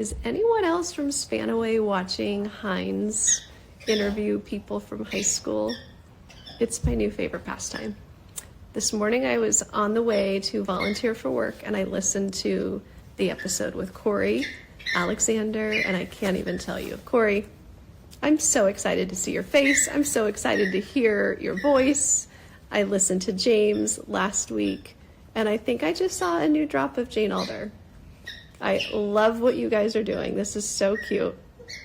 Is anyone else from Spanaway watching Heinz interview people from high school? It's my new favorite pastime. This morning I was on the way to volunteer for work and I listened to the episode with Corey, Alexander, and I can't even tell you. Corey, I'm so excited to see your face. I'm so excited to hear your voice. I listened to James last week and I think I just saw a new drop of Jane Alder. I love what you guys are doing. This is so cute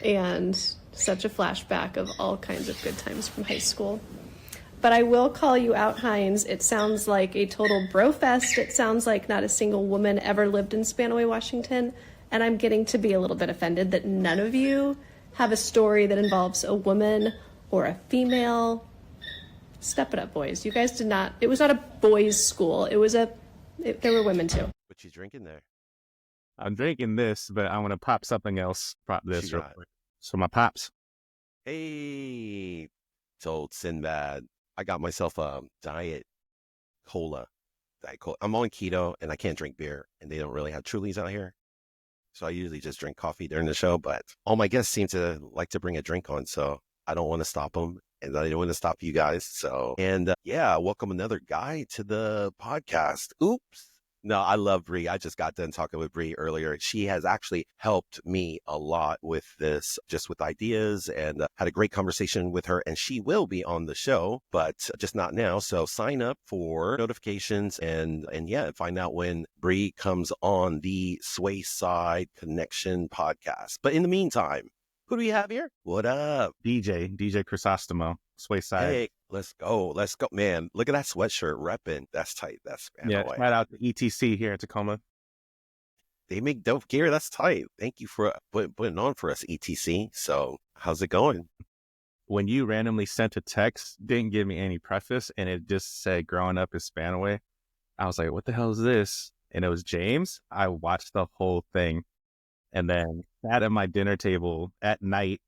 and such a flashback of all kinds of good times from high school. But I will call you out, Heinz. It sounds like a total bro fest. It sounds like not a single woman ever lived in Spanaway, Washington. And I'm getting to be a little bit offended that none of you have a story that involves a woman or a female. Step it up, boys. You guys did not. It was not a boys' school. There were women too. What you drinking there? I'm drinking this, but I want to pop something else. Pop this real quick. So my pops. Hey, it's old Sinbad. I got myself a diet cola. I'm on keto and I can't drink beer, and they don't really have Trulies out here. So I usually just drink coffee during the show, but all my guests seem to like to bring a drink on, so I don't want to stop them, and I don't want to stop you guys. So, and welcome another guy to the podcast. Oops. No, I love Bre. I just got done talking with Bre earlier. She has actually helped me a lot with this, just with ideas, and had a great conversation with her. And she will be on the show, but just not now. So sign up for notifications and find out when Bre comes on the Swayside Connection podcast. But in the meantime, who do we have here? What up? DJ Crisostomo, Swayside. Hey, let's go, man. Look at that sweatshirt repping. That's tight. That's Spanaway. Shout out to ETC here in Tacoma. They make dope gear. That's tight. Thank you for putting on for us, ETC. So how's it going? When you randomly sent a text, didn't give me any preface, and it just said growing up in Spanaway, I was like, what the hell is this? And it was James. I watched the whole thing and then sat at my dinner table at night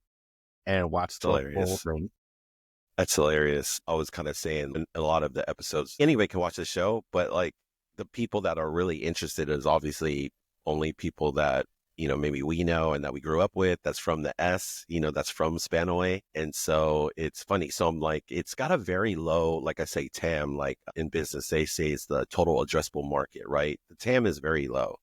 and watched the whole thing. That's hilarious. I was kind of saying in a lot of the episodes, anybody can watch the show, but like the people that are really interested is obviously only people that, maybe we know and that we grew up with. That's from the S, that's from Spanaway. And so it's funny. So I'm like, it's got a very low, like I say, TAM, like in business, they say it's the total addressable market, right? The TAM is very low,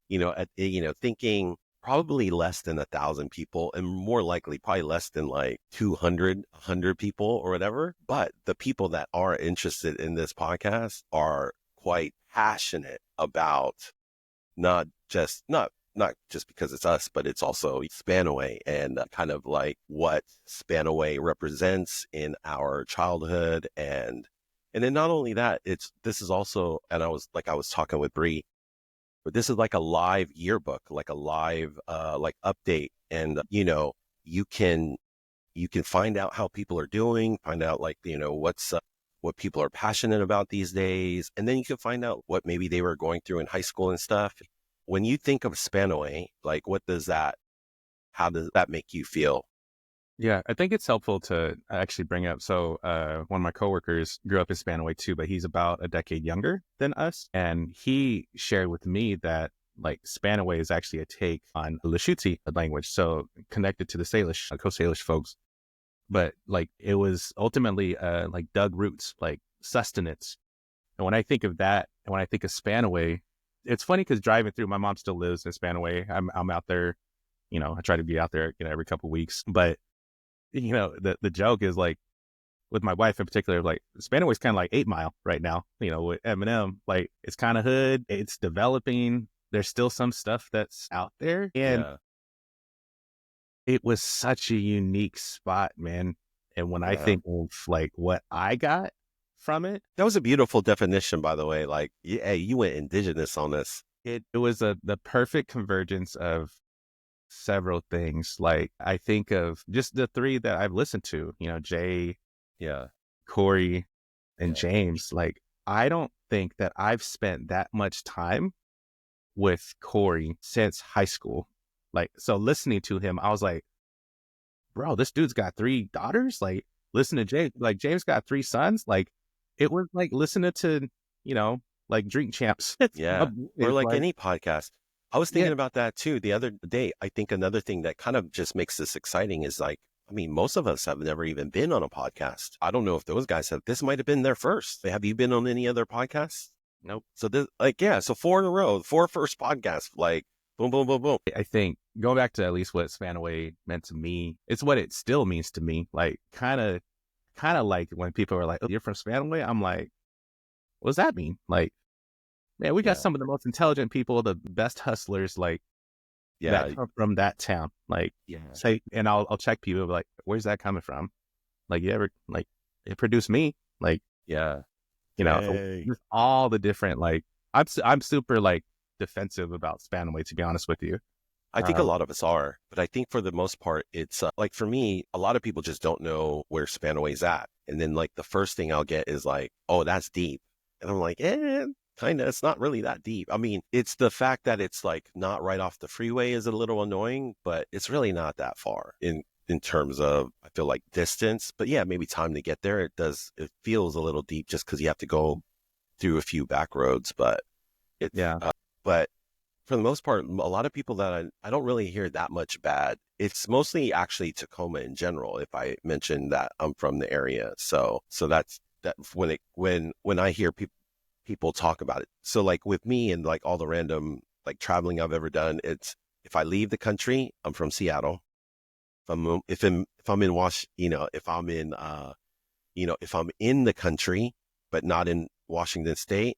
thinking probably less than 1,000 people, and more likely probably less than like 200, 100 people or whatever. But the people that are interested in this podcast are quite passionate about not just because it's us, but it's also Spanaway and kind of like what Spanaway represents in our childhood. And then not only that, this is also, and I was talking with Bre, but this is like a live yearbook, like a live like update. And you can find out how people are doing, find out like what people are passionate about these days, and then you can find out what maybe they were going through in high school and stuff. When you think of Spanaway, like how does that make you feel? Yeah, I think it's helpful to actually bring up. So one of my coworkers grew up in Spanaway too, but he's about a decade younger than us. And he shared with me that like Spanaway is actually a take on Lushootseed language. So connected to the Salish, Coast Salish folks. But like it was ultimately like dug roots, like sustenance. And when I think of that, and when I think of Spanaway, it's funny because driving through, my mom still lives in Spanaway. I'm out there, I try to be out there, every couple of weeks. But the joke is like with my wife in particular, like Spanaway's kind of like 8 Mile right now, with Eminem, like it's kind of hood, it's developing. There's still some stuff that's out there. And it was such a unique spot, man. And when I think of like what I got from it. That was a beautiful definition, by the way. Like, hey, you went indigenous on this. It was the perfect convergence of several things. Like I think of just the three that I've listened to, Jay, Corey, and James. Like I don't think that I've spent that much time with Corey since high school. Like, so listening to him, I was like, bro, this dude's got 3 daughters. Like listen to James, like James got 3 sons. Like it was like listening to, like Drink Champs. Yeah. Or like any podcast. I was thinking about that too the other day. I think another thing that kind of just makes this exciting is like, I mean, most of us have never even been on a podcast. I don't know if those guys have. This might have been their first. Have you been on any other podcasts? Nope. So this, like, yeah, so 4 in a row, 4 first podcasts, like, boom, boom, boom, boom. I think going back to at least what Spanaway meant to me, it's what it still means to me. Like, kind of like when people are like, "Oh, you're from Spanaway," I'm like, what does that mean? Like, man, we got some of the most intelligent people, the best hustlers, like, that come from that town. Like, say, and I'll check people like, where's that coming from? Like, you ever, like, it produced me? Like, you know, just all the different, like, I'm super, like, defensive about Spanaway, to be honest with you. I think a lot of us are, but I think for the most part, it's like for me, a lot of people just don't know where Spanaway's at. And then like the first thing I'll get is like, oh, that's deep. And I'm like, kind of, it's not really that deep. I mean, it's the fact that it's like not right off the freeway is a little annoying, but it's really not that far in terms of, I feel like, distance. But yeah, maybe time to get there. It feels a little deep just because you have to go through a few back roads, but but for the most part, a lot of people that I don't really hear that much bad. It's mostly actually Tacoma in general. If I mention that I'm from the area, so that's that when I hear people talk about it. So like with me and like all the random like traveling I've ever done, it's if I leave the country, I'm from Seattle. If I'm in the country but not in Washington State,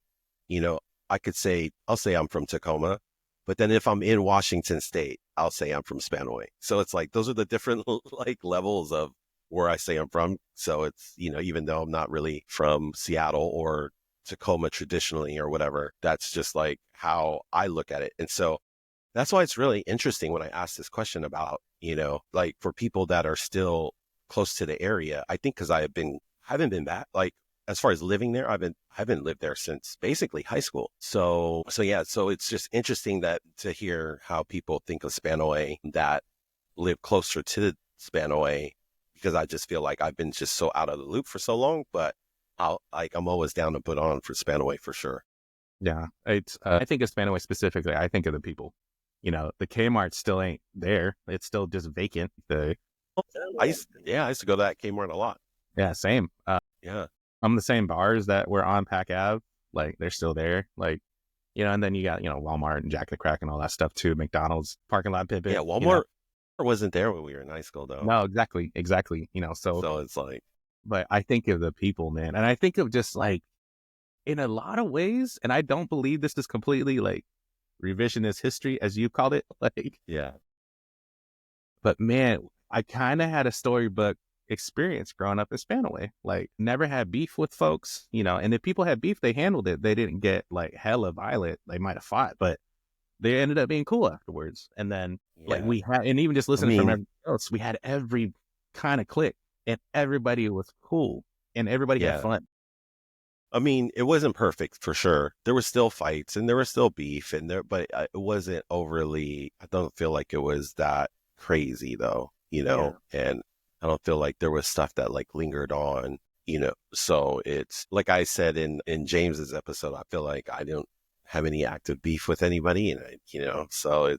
I'll say I'm from Tacoma. But then if I'm in Washington State, I'll say I'm from Spanaway. So it's like, those are the different like levels of where I say I'm from. So it's, even though I'm not really from Seattle or Tacoma traditionally or whatever, that's just like how I look at it. And so that's why it's really interesting when I ask this question about, like for people that are still close to the area. I think because I haven't been back, like, as far as living there, I haven't lived there since basically high school. So it's just interesting to hear how people think of Spanaway that live closer to Spanaway, because I just feel like I've been just so out of the loop for so long. But I'm always down to put on for Spanaway for sure. Yeah, it's I think of Spanaway specifically. I think of the people. The Kmart still ain't there. It's still just vacant. I used to go to that Kmart a lot. Yeah, same. I'm the same bars that were on Pack Ave, like they're still there, like, and then you got, Walmart and Jack the Crack and all that stuff too, McDonald's, parking lot pimping. Yeah, Walmart wasn't there when we were in high school though. No, exactly. So it's like, but I think of the people, man. And I think of just like, in a lot of ways, and I don't believe this is completely like revisionist history, as you called it, like, but man, I kind of had a storybook experience growing up in Spanaway. Like, never had beef with folks, and if people had beef, they handled it. They didn't get like hella violent. They might have fought, but they ended up being cool afterwards. And then like we had, and even just listening from everybody else, we had every kind of clique and everybody was cool and everybody had fun. I mean, it wasn't perfect for sure. There were still fights and there was still beef but it wasn't overly, I don't feel like it was that crazy though, and I don't feel like there was stuff that like lingered on, so it's like I said in James's episode, I feel like I don't have any active beef with anybody, and so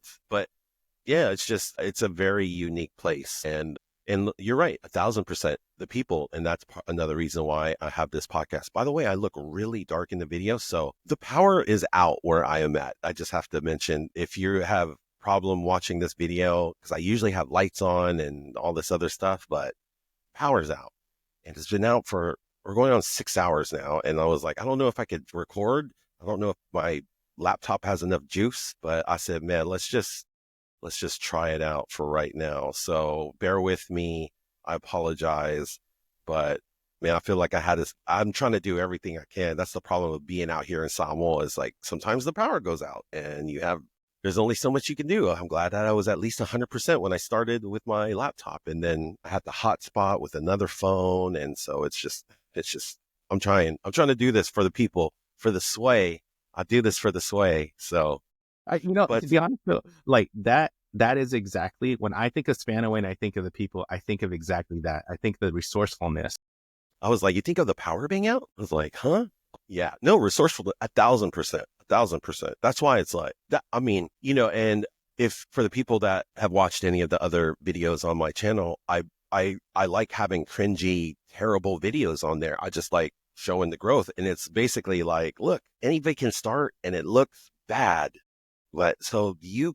it's a very unique place. And you're right, 1,000%, the people. And that's another reason why I have this podcast. By the way, I look really dark in the video. So the power is out where I am at. I just have to mention, if you have problem watching this video, because I usually have lights on and all this other stuff, but power's out, and it's been out we're going on 6 hours now. And I was like, I don't know if I could record. I don't know if my laptop has enough juice, but I said, man, let's just try it out for right now. So bear with me. I apologize, but man, I feel like I'm trying to do everything I can. That's the problem with being out here in Samoa, is like sometimes the power goes out and there's only so much you can do. I'm glad that I was at least 100% when I started with my laptop, and then I had the hotspot with another phone. And so it's just, I'm trying to do this for the people, for the sway. I do this for the sway. So, to be honest, like that is exactly when I think of Spanaway and I think of the people, I think of exactly that. I think the resourcefulness. I was like, you think of the power being out? I was like, huh? Yeah, no, resourceful, 1,000%. 1,000%. That's why it's like that. I mean, you know, and if for the people that have watched any of the other videos on my channel, I like having cringy, terrible videos on there. I just like showing the growth. And it's basically like, look, anybody can start and it looks bad. But so you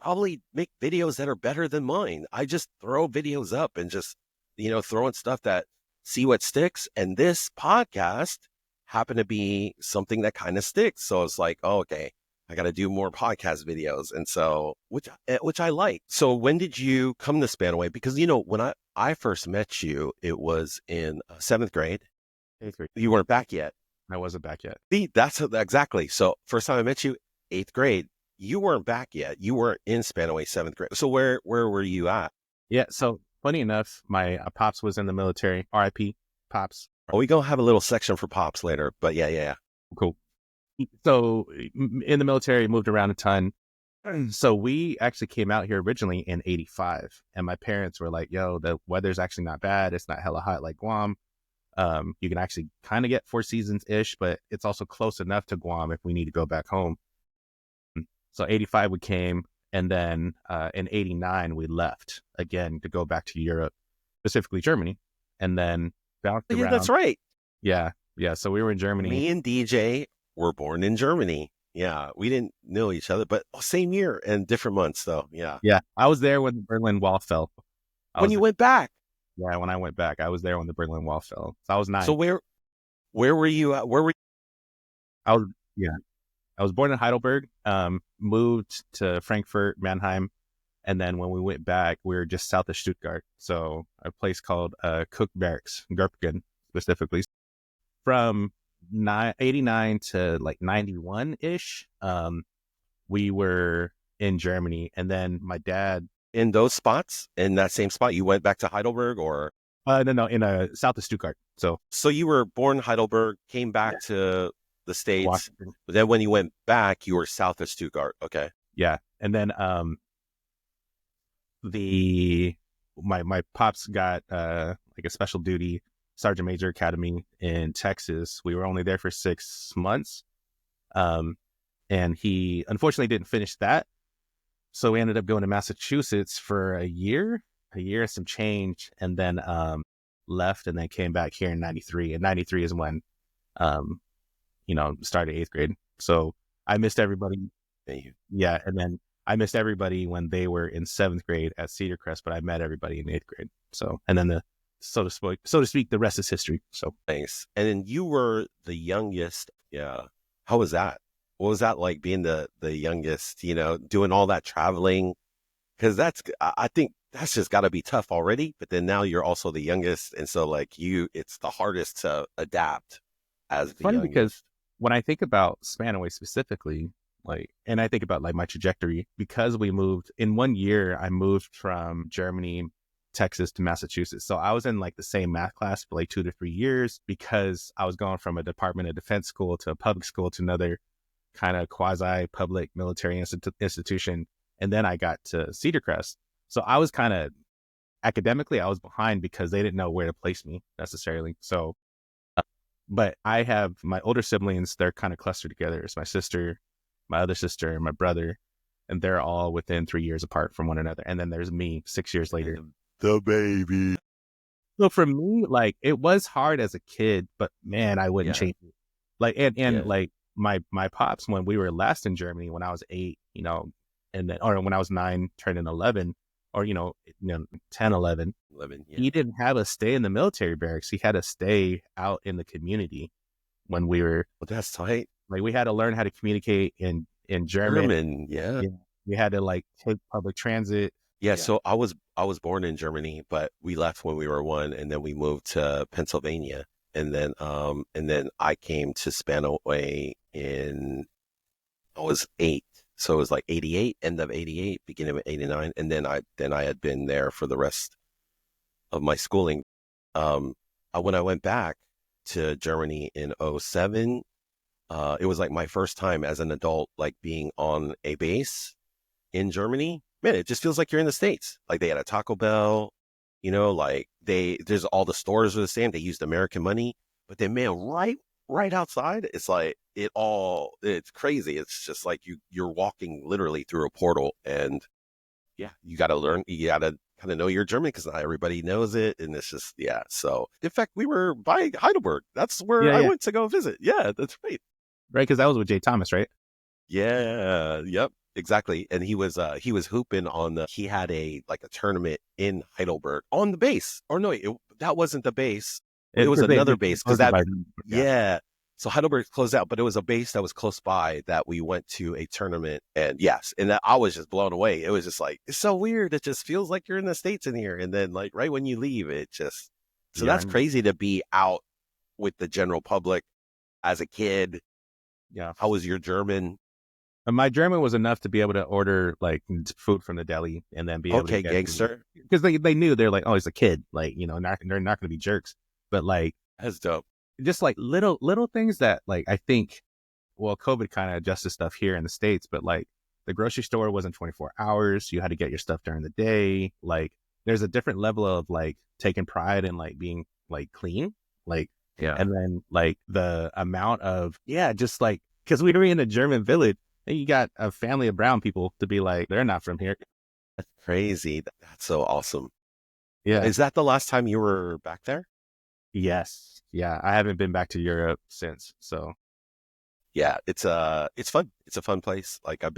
probably make videos that are better than mine. I just throw videos up and just, you know, throwing stuff that see what sticks. And this podcast happened to be something that kind of sticks. So it's like, oh, okay, I got to do more podcast videos. And so, which I like. So when did you come to Spanaway? Because, you know, when I first met you, it was in 7th grade. 8th grade. You weren't back yet. I wasn't back yet. See, that's exactly. So first time I met you, 8th grade, you weren't back yet. You weren't in Spanaway 7th grade. So where were you at? Yeah. So funny enough, my pops was in the military. RIP, pops. Oh, we gonna have a little section for pops later, but yeah. Cool. So in the military, moved around a ton. So we actually came out here originally in 85, and my parents were like, yo, the weather's actually not bad. It's not hella hot like Guam. You can actually kind of get 4 seasons ish, but it's also close enough to Guam if we need to go back home. So 85 we came, and then in 89 we left again to go back to Europe, specifically Germany, and then bounced around. Yeah, that's right. Yeah. So we were in Germany. Me and DJ were born in Germany. Yeah, we didn't know each other, but same year and different months though. Yeah. I was there when the Berlin Wall fell. When you went back? Yeah, when I went back, I was there when the Berlin Wall fell. So I was 9. So where were you at? Where were you? I was born in Heidelberg, moved to Frankfurt, Mannheim, and then when we went back, we were just south of Stuttgart. So a place called Cook Barracks, Gurpgen specifically. From 89 to like 91-ish, we were in Germany. And then my dad... In those spots? In that same spot? You went back to Heidelberg or? No, in south of Stuttgart. So you were born in Heidelberg, came back to the States. Washington. But then when you went back, you were south of Stuttgart. Okay. Yeah. And then my pops got like a special duty Sergeant Major Academy in Texas. We were only there for 6 months. And he unfortunately didn't finish that. So we ended up going to Massachusetts for a year some change, and then left and then came back here in 93. And 93 is when started 8th grade. So I missed everybody. Yeah, and then I missed everybody when they were in 7th grade at Cedar Crest, but I met everybody in 8th grade. So, and then so to speak, the rest is history. So thanks. And then you were the youngest. Yeah. How was that? What was that like being the youngest, doing all that traveling? Because I think that's just got to be tough already. But then now you're also the youngest. And so it's the hardest to adapt as the youngest. Because when I think about Spanaway specifically, and I think about my trajectory, because we moved in 1 year, I moved from Germany, Texas to Massachusetts. So I was in the same math class for 2 to 3 years because I was going from a Department of Defense school to a public school to another kind of quasi-public military institution. And then I got to Cedar Crest. So I was kind of academically, I was behind because they didn't know where to place me necessarily. So, but I have my older siblings, they're kind of clustered together. It's my sister, my other sister, and my brother, and they're all within 3 years apart from one another. And then there's me 6 years later. The baby. So for me, it was hard as a kid, but man, I wouldn't change it. My pops, when we were last in Germany, when I was 8, and then, or when I was 9, turning 11, or, 10, 11, he didn't have us stay in the military barracks. He had us stay out in the community when we were. Well, that's tight. We had to learn how to communicate in German. Yeah. We had to take public transit. Yeah. So I was born in Germany, but we left when we were 1, and then we moved to Pennsylvania. And then I came to Spanaway I was 8. So it was 88, end of 88, beginning of 89. And then I had been there for the rest of my schooling. When I went back to Germany in 07, it was my first time as an adult, being on a base in Germany. Man, it just feels like you're in the States. They had a Taco Bell, there's all the stores are the same. They used American money, but then, man, right right outside, it's like it's crazy. It's just like you're walking literally through a portal, and yeah, you got to learn. You got to kind of know your German because not everybody knows it, and it's just yeah. So in fact, we were by Heidelberg. That's where Yeah, I yeah. went to go visit. Yeah, that's right. Right, because that was with Jay Thomas, right? Yeah, yep, exactly. And he was hooping on the. He had a like a tournament in Heidelberg on the base. Or no, that wasn't the base. It was Because another base because that yeah. yeah. So Heidelberg closed out, but it was a base that was close by that we went to a tournament. And yes, and that, I was just blown away. It was just like, it's so weird. It just feels like you're in the States in here. And then like right when you leave, it just, so Yeah, that's crazy to be out with the general public as a kid. yeah. How was your German? And my German was enough to be able to order like food from the deli and then be able Okay, to get gangster. because they knew they're like, oh, he's a kid, like they're not going to be jerks, but like That's dope. just like little things that like I think, well, COVID kind of adjusted stuff here in the States, but like the grocery store wasn't 24 hours. You had to get your stuff during the day. Like there's a different level of like taking pride in like being like clean, like Yeah. and then like the amount of just like because we were in a German village. And you got a family of brown people to be like, they're not from here. That's crazy. That's so awesome. Yeah. Is that the last time you were back there? Yes. Yeah. I haven't been back to Europe since. So Yeah, it's fun. It's a fun place. Like I've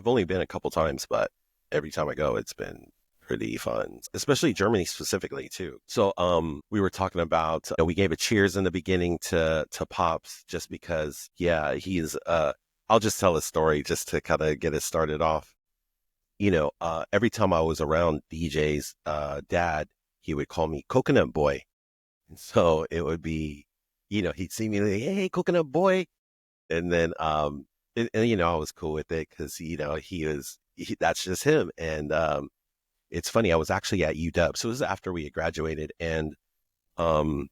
only been a couple times, but every time I go, it's been pretty fun, especially Germany specifically too. So, we were talking about, we gave a cheers in the beginning to Pops just because, yeah, he's, I'll just tell a story just to kind of get it started off. Every time I was around DJ's, dad, he would call me Coconut Boy. And so it would be, he'd see me like, hey, Coconut Boy. And then, and I was cool with it because, that's just him. And, it's funny. I was actually at UW. So it was after we had graduated, and, I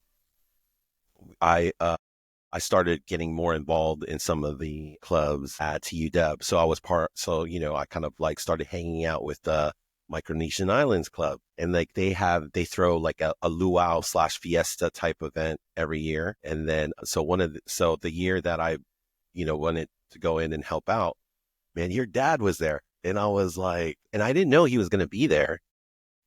started getting more involved in some of the clubs at UW. So I was I kind of like started hanging out with the Micronesian Islands Club. And like they throw like a luau / fiesta type event every year. And then, so the year that I, wanted to go in and help out, man, your dad was there. And I was like, and I didn't know he was going to be there.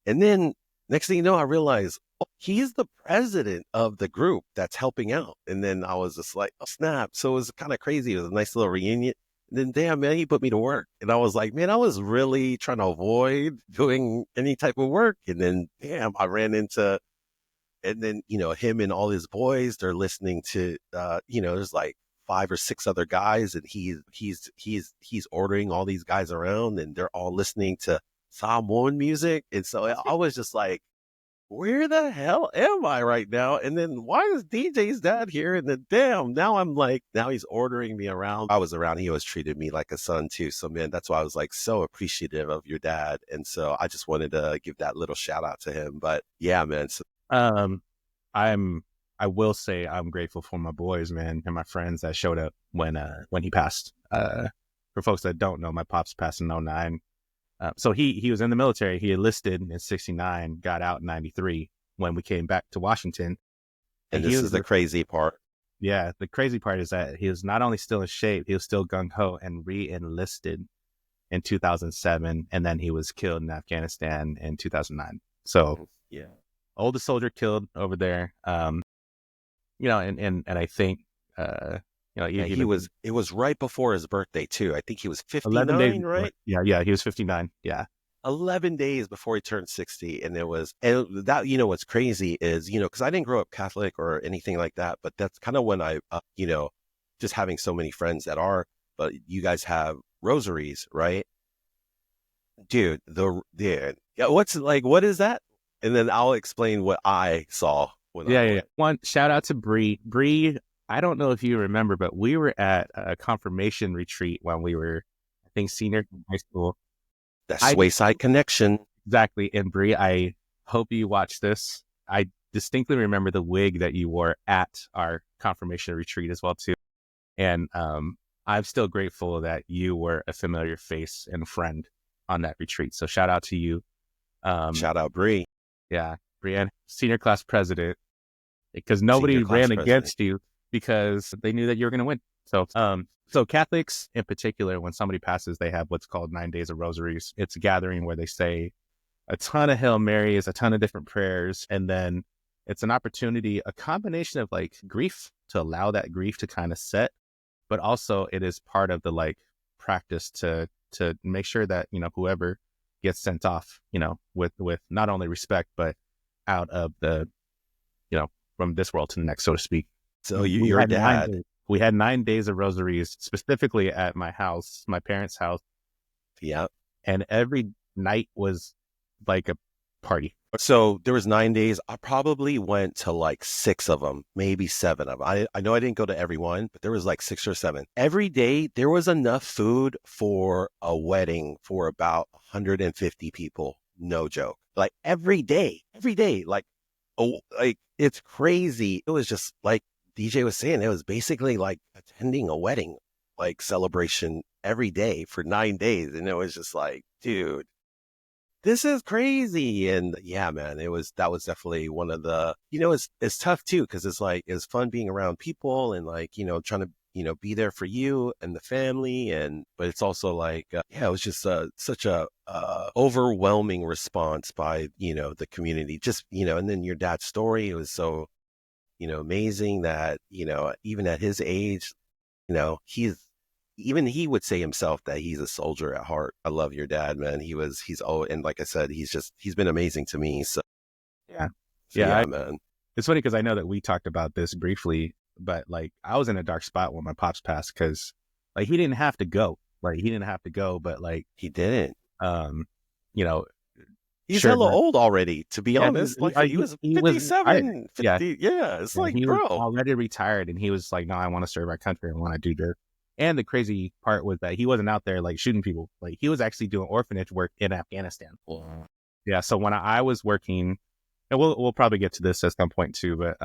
And then next thing you know, I realized, he's the president of the group that's helping out. And then I was just like, oh, snap. So it was kind of crazy. It was a nice little reunion. And then, damn, man, he put me to work. And I was like, man, I was really trying to avoid doing any type of work. And then, damn, I ran into, and then, him and all his boys, they're listening to, there's like 5 or 6 other guys, and he's ordering all these guys around, and they're all listening to Samoan music. And so I was just like, where the hell am I right now? And then why is DJ's dad here? And then damn, now he's ordering me around. I was around, he always treated me like a son too. So man, that's why I was like so appreciative of your dad. And so I just wanted to give that little shout out to him. But yeah, man. So, I will say I'm grateful for my boys, man, and my friends that showed up when he passed. For folks that don't know, my pops passed in 2009. So he was in the military. He enlisted in 69, got out in 93 when we came back to Washington. And this is the crazy part. Yeah, the crazy part is that he was not only still in shape, he was still gung-ho and re-enlisted in 2007, and then he was killed in Afghanistan in 2009. So yeah, oldest soldier killed over there. And I think it was right before his birthday too. I think he was 59, right? Yeah, he was 59. Yeah. 11 days before he turned 60. And that, what's crazy is, because I didn't grow up Catholic or anything like that, but that's kind of when I, just having so many friends that are, but you guys have rosaries, right? Dude, what is that? And then I'll explain what I saw. One shout out to Bre. Bre, I don't know if you remember, but we were at a confirmation retreat when we were, I think, senior in high school. That Wayside Connection. Exactly. And Bre, I hope you watch this. I distinctly remember the wig that you wore at our confirmation retreat as well, too. And I'm still grateful that you were a familiar face and friend on that retreat. So shout out to you. Shout out Bre. Yeah. Brianne, senior class president. Because nobody ran against you. because they knew that you were going to win. So Catholics in particular, when somebody passes, they have what's called 9 days of rosaries. It's a gathering where they say a ton of Hail Marys, a ton of different prayers. And then it's an opportunity, a combination of like grief, to allow that grief to kind of set, but also it is part of the like practice to make sure that, you know, whoever gets sent off, you know, with not only respect, but out of the, you know, from this world to the next, so to speak. So your dad. We had 9 days of rosaries, specifically at my house, my parents' house. Yeah. And every night was like a party. So there was 9 days. I probably went to like 6 of them, maybe 7 of them. I know I didn't go to every one, but there was like 6 or 7. Every day there was enough food for a wedding for about 150 people. No joke. Like every day, like, oh, like it's crazy. It was just like DJ was saying, it was basically like attending a wedding, like celebration every day for 9 days. And it was just like, dude, this is crazy. And yeah, man, that was definitely one of the, you know, it's tough too, because it's like, it's fun being around people and like, you know, trying to, you know, be there for you and the family. But it's also like, yeah, it was just such a overwhelming response by, you know, the community, just, you know, and then your dad's story, it was so, you know, amazing that, you know, even at his age, you know, he would say himself that he's a soldier at heart. I love your dad, man. And like I said, he's been amazing to me. So yeah, man. It's funny because I know that we talked about this briefly, but like I was in a dark spot when my pops passed, because like he didn't have to go, but like he didn't, you know, he's hella old already, to be honest. He was 57, 50. Yeah, it's like, he bro. was already retired, and he was like, no, I want to serve our country. I want to do this. And the crazy part was that he wasn't out there like shooting people. Like he was actually doing orphanage work in Afghanistan. Wow. Yeah. So when I was working, and we'll probably get to this at some point too, but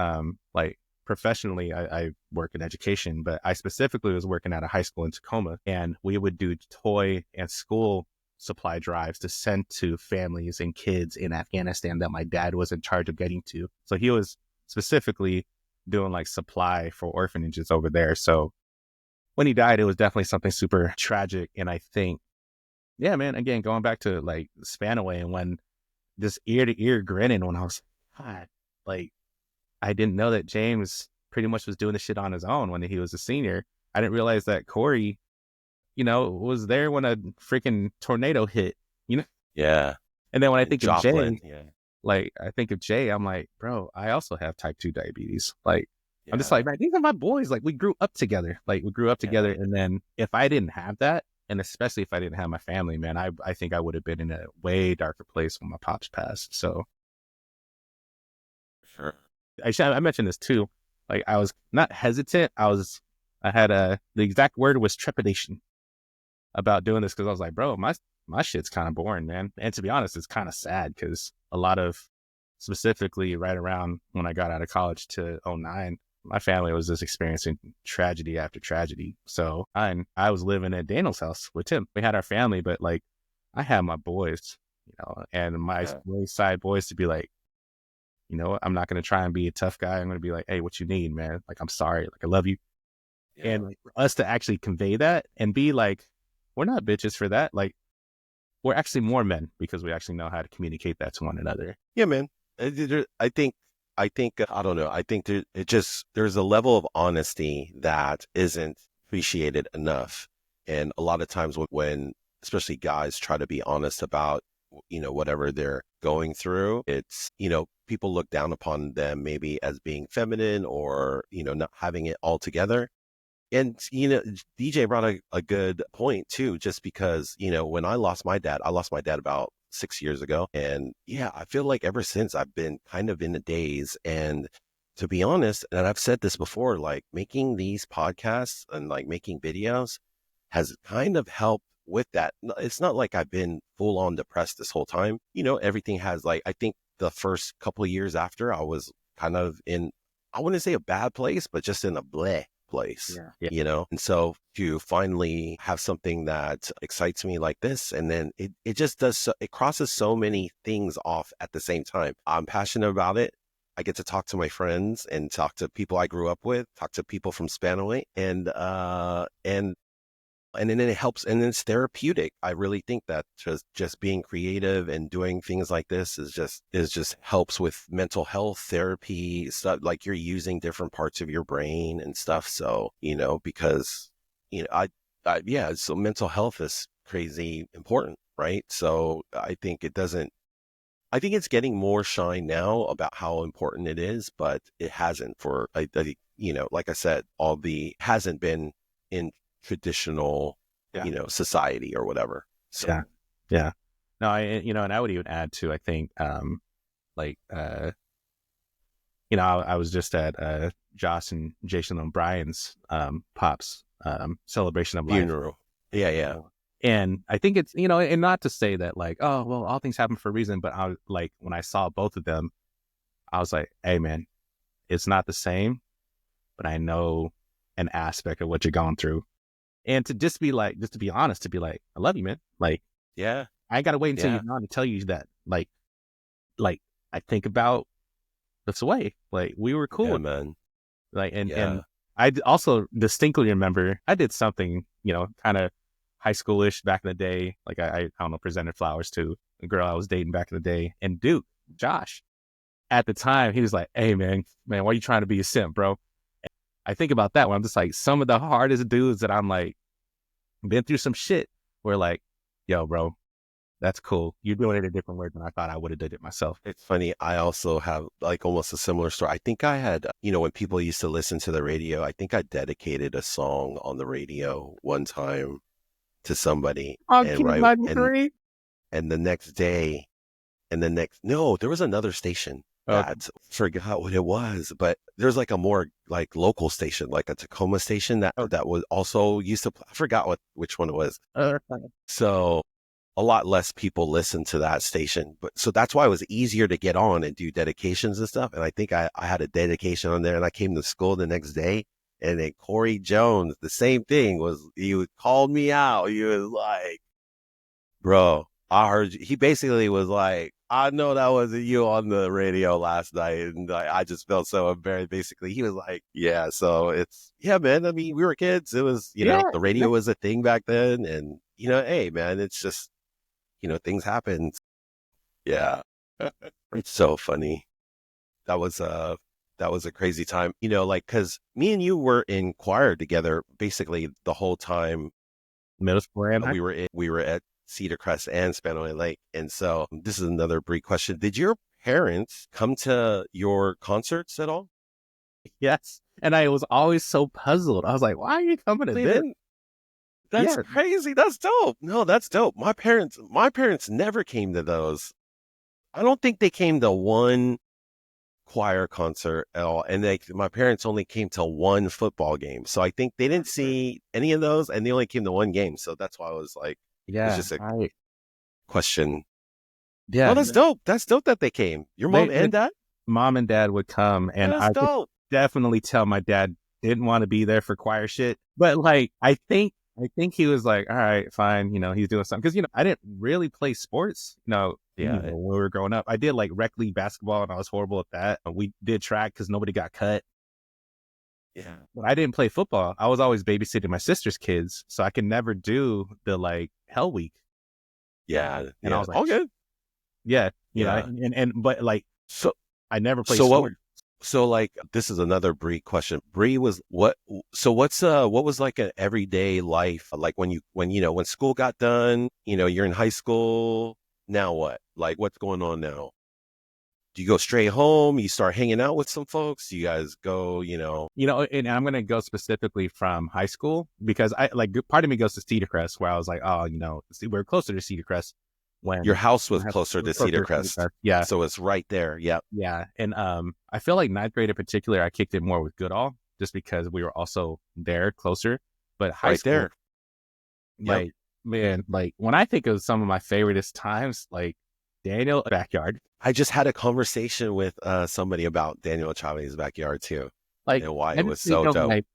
like professionally, I work in education, but I specifically was working at a high school in Tacoma, and we would do toy and school supply drives to send to families and kids in Afghanistan that my dad was in charge of getting to. So he was specifically doing like supply for orphanages over there. So when he died, it was definitely something super tragic. And I think, yeah, man, again, going back to like Spanaway, and when this ear to ear grinning, when I was, God, like, I didn't know that James pretty much was doing this shit on his own when he was a senior. I didn't realize that Corey, you know, was there when a freaking tornado hit, you know? Yeah. And then when I think of Jay, yeah. like, I think of Jay, I'm like, bro, I also have type 2 diabetes. Like, yeah. I'm just like, man, these are my boys. Like, we grew up together. And then if I didn't have that, and especially if I didn't have my family, man, I think I would have been in a way darker place when my pops passed. So. Sure. I mentioned this too. Like, I was not hesitant. I had the exact word was trepidation about doing this, because I was like, bro, my shit's kind of boring, man. And to be honest, it's kind of sad, because a lot of, specifically right around when I got out of college to 2009, my family was just experiencing tragedy after tragedy. So I was living at Daniel's house with Tim. We had our family, but like I had my boys, you know, and my side boys to be like, you know, I'm not going to try and be a tough guy. I'm going to be like, hey, what you need, man? Like, I'm sorry. Like, I love you. Yeah. And like, for us to actually convey that and be like, we're not bitches for that. Like, we're actually more men because we actually know how to communicate that to one another. Yeah, man. I think, I don't know. I think there's a level of honesty that isn't appreciated enough. And a lot of times when especially guys try to be honest about, you know, whatever they're going through, it's, you know, people look down upon them maybe as being feminine or, you know, not having it all together. And, you know, DJ brought a good point too, just because, you know, when I lost my dad about 6 years ago. And yeah, I feel like ever since I've been kind of in a daze. And to be honest, and I've said this before, like making these podcasts and like making videos has kind of helped with that. It's not like I've been full on depressed this whole time. You know, everything has, like, I think the first couple of years after, I was kind of in, I wouldn't say a bad place, but just in a bleh place, you know? And so to finally have something that excites me like this, and then it just does, it crosses so many things off at the same time. I'm passionate about it. I get to talk to my friends and talk to people I grew up with, talk to people from Spanaway, and then it helps, and it's therapeutic. I really think that just being creative and doing things like this is just helps with mental health therapy stuff. Like you're using different parts of your brain and stuff. So, because, yeah, so mental health is crazy important, right? So I think it's getting more shine now about how important it is, but it hasn't like I said, hasn't been in traditional, society or whatever. So. Yeah. Yeah. No, and I would even add too, I think, I was just at Josh and Jason O'Brien's pops celebration of life. Funeral. Yeah. And I think it's, and not to say that like, oh, well, all things happen for a reason, but I was like, when I saw both of them, I was like, hey man, it's not the same, but I know an aspect of what you're going through. And to just be honest, to be like, I love you, man. Like, yeah, I ain't got to wait until you're gone to tell you that, like I think about this way. Like we were cool. Yeah, man. Like, and I also distinctly remember I did something, kind of high schoolish back in the day. Like I don't know, presented flowers to a girl I was dating back in the day. And dude, Josh, at the time, he was like, hey man, why are you trying to be a simp, bro? I think about that when I'm just like, some of the hardest dudes that I'm like, been through some shit where like, yo, bro, that's cool. You're doing it a different way than I thought I would have did it myself. It's funny. I also have like almost a similar story. I think I had, when people used to listen to the radio, I think I dedicated a song on the radio one time to somebody. Oh, and the next day, no, there was another station. I forgot what it was, but there's like a more like local station, like a Tacoma station that was also used to, I forgot which one it was. So a lot less people listen to that station, but so that's why it was easier to get on and do dedications and stuff. And I think I had a dedication on there, and I came to school the next day, and then Corey Jones, the same thing he called me out. He was like, bro, I heard you. He basically was like, I know that wasn't you on the radio last night. And I just felt so embarrassed. Basically, he was like, yeah, so man. I mean, we were kids. It was, the radio was a thing back then. And, hey, man, it's just, things happen. Yeah. It's so funny. That was a crazy time, cause me and you were in choir together basically the whole time. Middle school and we were at Cedar Crest and Spanaway Lake. And so this is another brief question. Did your parents come to your concerts at all? Yes. And I was always so puzzled. I was like, why are you coming to this? That's crazy. That's dope. No, that's dope. My parents never came to those. I don't think they came to one choir concert at all. And my parents only came to one football game. So I think they didn't see any of those, and they only came to one game. So that's why I was like, it's just a question. Yeah. Oh, that's dope. That's dope that they came. Your mom and dad? Mom and dad would come, and I could definitely tell my dad didn't want to be there for choir shit. But like, I think he was like, all right, fine. He's doing something. Cause I didn't really play sports, when we were growing up. I did like rec league basketball, and I was horrible at that. We did track cause nobody got cut. Yeah. But I didn't play football. I was always babysitting my sister's kids. So I could never do the like Hell Week. Yeah. And I was like, all good. Yeah. But like, so I never played sports. So like, this is another Bre question. Bre was what was like an everyday life? Like when school got done, you're in high school. Now what? Like what's going on now? Do you go straight home? You start hanging out with some folks? Do you guys go, and I'm going to go specifically from high school because I like part of me goes to Cedar Crest where I was like, oh, we're closer to Cedar Crest. When your house was closer to Cedar Crest. Yeah. So it's right there. Yeah. Yeah. And I feel like ninth grade in particular, I kicked it more with Goodall just because we were also there closer. But high school, there. Like, man, like when I think of some of my favoriteest times, like Daniel backyard. I just had a conversation with somebody about Daniel Chavez's backyard too. Like, and why it was so dope. Like,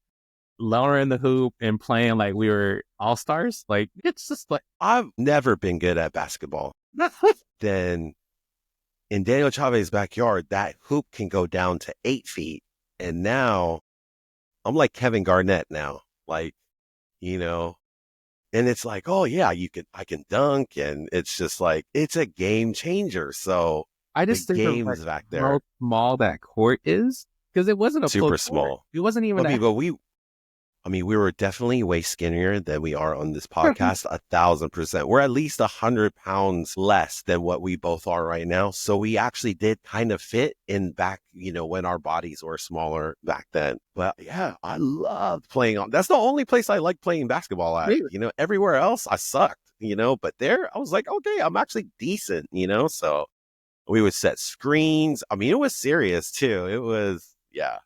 lowering the hoop and playing like we were all-stars. Like, it's just like, I've never been good at basketball. Then, in Daniel Chavez's backyard, that hoop can go down to 8 feet. And now I'm like Kevin Garnett now, like, you know, and it's like, oh yeah, I can dunk. And it's just like, it's a game changer. So I the just think of like games back how there, small that court is, because it wasn't a full super court. small. It wasn't even. I mean, we were definitely way skinnier than we are on this podcast, 1,000%. We're at least 100 pounds less than what we both are right now. So we actually did kind of fit in back, you know, when our bodies were smaller back then. But yeah, I loved playing on. That's the only place I like playing basketball at. Really? You know, everywhere else I sucked, you know, but there I was like, okay, I'm actually decent, you know? So we would set screens. I mean, it was serious too. It was, yeah,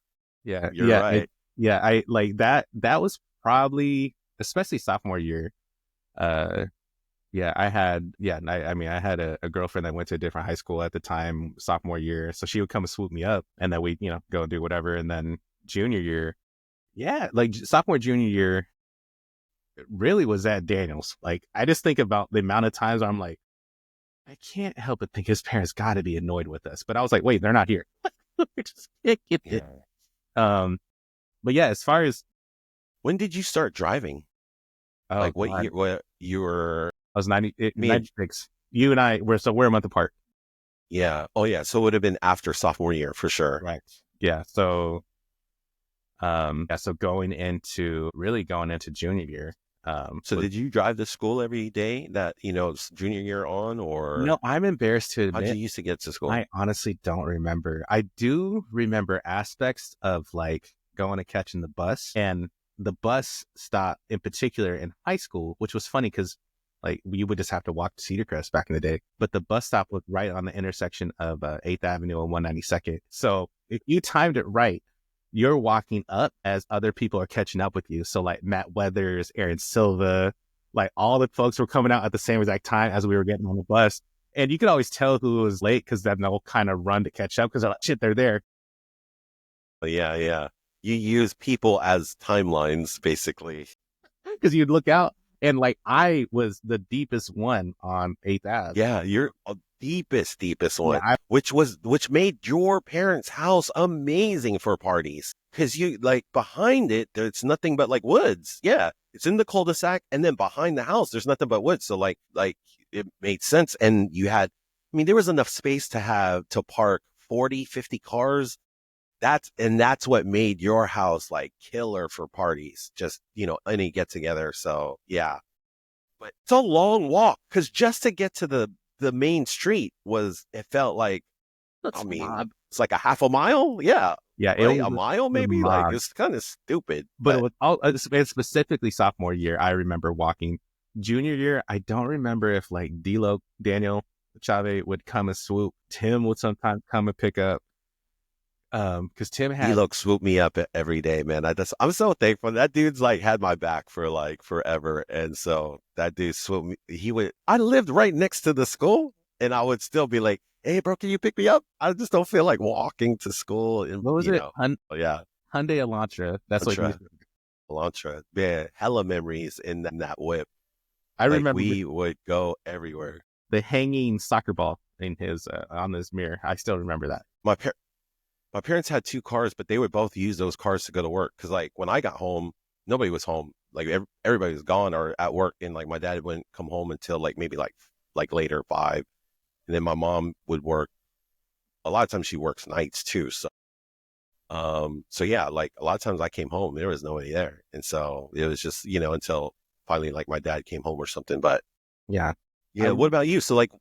Yeah, you're right. I like that. That was probably, especially sophomore year. Yeah, I had, I mean, I had a girlfriend that went to a different high school at the time, sophomore year. So she would come and swoop me up, and then we, go and do whatever. And then junior year, yeah, like sophomore, junior year, it really was at Daniels. Like, I just think about the amount of times I'm like, I can't help but think his parents got to be annoyed with us. But I was like, wait, they're not here. We just can't get it. But yeah, as far as When did you start driving? Like what year? What you were? I was 96. You and I we're a month apart. Yeah. Oh yeah. So it would have been after sophomore year for sure. Right. Yeah. So, so going into junior year. So did you drive to school every day that, junior year on, or? No, I'm embarrassed to admit. How'd you used to get to school? I honestly don't remember. I do remember aspects of like going and catching the bus, and the bus stop in particular in high school, which was funny because like we would just have to walk to Cedar Crest back in the day, but the bus stop was right on the intersection of 8th Avenue and 192nd. So if you timed it right, you're walking up as other people are catching up with you. So like Matt Weathers, Aaron Silva, like all the folks were coming out at the same exact time as we were getting on the bus. And you could always tell who was late because then they'll kind of run to catch up because they're like, shit, they're there. Yeah, yeah. You use people as timelines, basically. Because you'd look out and like I was the deepest one on 8th Ave. Yeah, you're a deepest one, Yeah, which made your parents' house amazing for parties. Because you like behind it, there's nothing but like woods. Yeah, it's in the cul-de-sac, and then behind the house, there's nothing but woods. So like it made sense, and you had, I mean, there was enough space to park 40, 50 cars. That's what made your house like killer for parties, just, any get together. So yeah, but it's a long walk because just to get to the main street it felt like, it's like a half a mile. Yeah. Yeah. Right? A mile, maybe. Like, it's kind of stupid, but it was all specifically sophomore year. I remember walking. Junior year, I don't remember if like Daniel Chavez would come and swoop. Tim would sometimes come and pick up. Because Tim had swoop me up every day, man. I'm so thankful. That dude's like had my back for like forever, and so that dude swoop me. I lived right next to the school, and I would still be like, "Hey, bro, can you pick me up?" I just don't feel like walking to school. And what was it? Yeah, Hyundai Elantra. That's what Elantra. Yeah, hella memories in that whip. I remember we would go everywhere. The hanging soccer ball in his on his mirror. I still remember that. My parents had 2 cars, but they would both use those cars to go to work. Because like when I got home, nobody was home. Like everybody was gone or at work, and like my dad wouldn't come home until like maybe like later 5, and then my mom would work. A lot of times she works nights too. So, yeah, like a lot of times I came home, there was nobody there, and so it was just until finally like my dad came home or something. But yeah. Yeah. What about you? So like,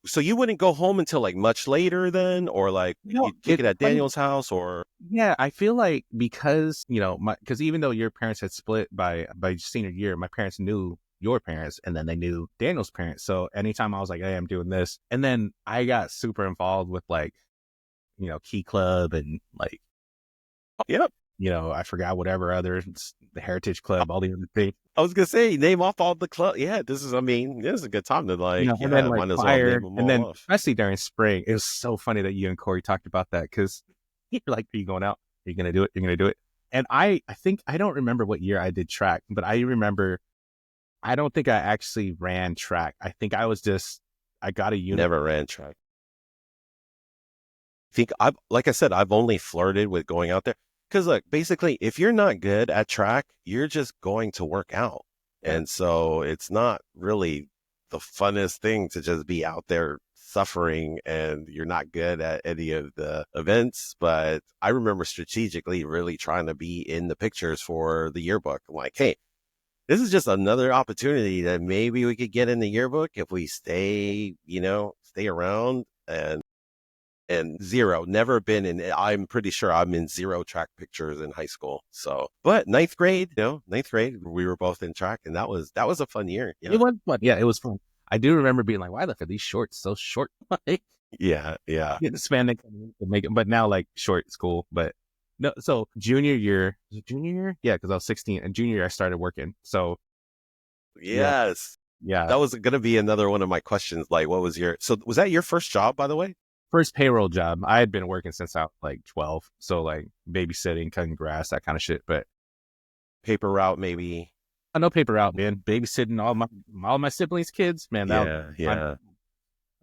so you wouldn't go home until like much later then, or like you'd kick it at Daniel's house, or? Yeah, I feel like because, because even though your parents had split by senior year, my parents knew your parents and then they knew Daniel's parents. So anytime I was like, hey, I'm doing this. And then I got super involved with like, Key Club and like, yep. I forgot whatever other, the Heritage Club, all the other things. I was gonna say, name off all the club. Yeah, this is a good time to like, and then like might as well fire, name them and then off. especially during spring, it was so funny that you and Corey talked about that because you're like, are you going out? Are you gonna do it? You're gonna do it. And I think I don't remember what year I did track, but I remember I don't think I actually ran track. I think I got a unit. Never ran track. think like I said, I've only flirted with going out there. Because look, basically, if you're not good at track, you're just going to work out. And so it's not really the funnest thing to just be out there suffering and you're not good at any of the events. But I remember strategically really trying to be in the pictures for the yearbook. I'm like, hey, this is just another opportunity that maybe we could get in the yearbook if we stay around. And zero, never been in, I'm pretty sure I'm in zero track pictures in high school. So, but ninth grade, we were both in track, and that was a fun year. Yeah. It was fun. Yeah, it was fun. I do remember being like, why the fuck are these shorts so short? Like, Yeah. getting spandex to make it, but now like short is cool. But no, so junior year, was it junior year? Yeah, because I was 16, and junior year I started working. So Yes. yeah, That was going to be another one of my questions. Like, was that your first job, by the way? first payroll job. I had been working since I was like 12. So like babysitting, cutting grass, that kind of shit. But Paper route, maybe. I know paper out, man. Babysitting all my siblings' kids, man. Yeah.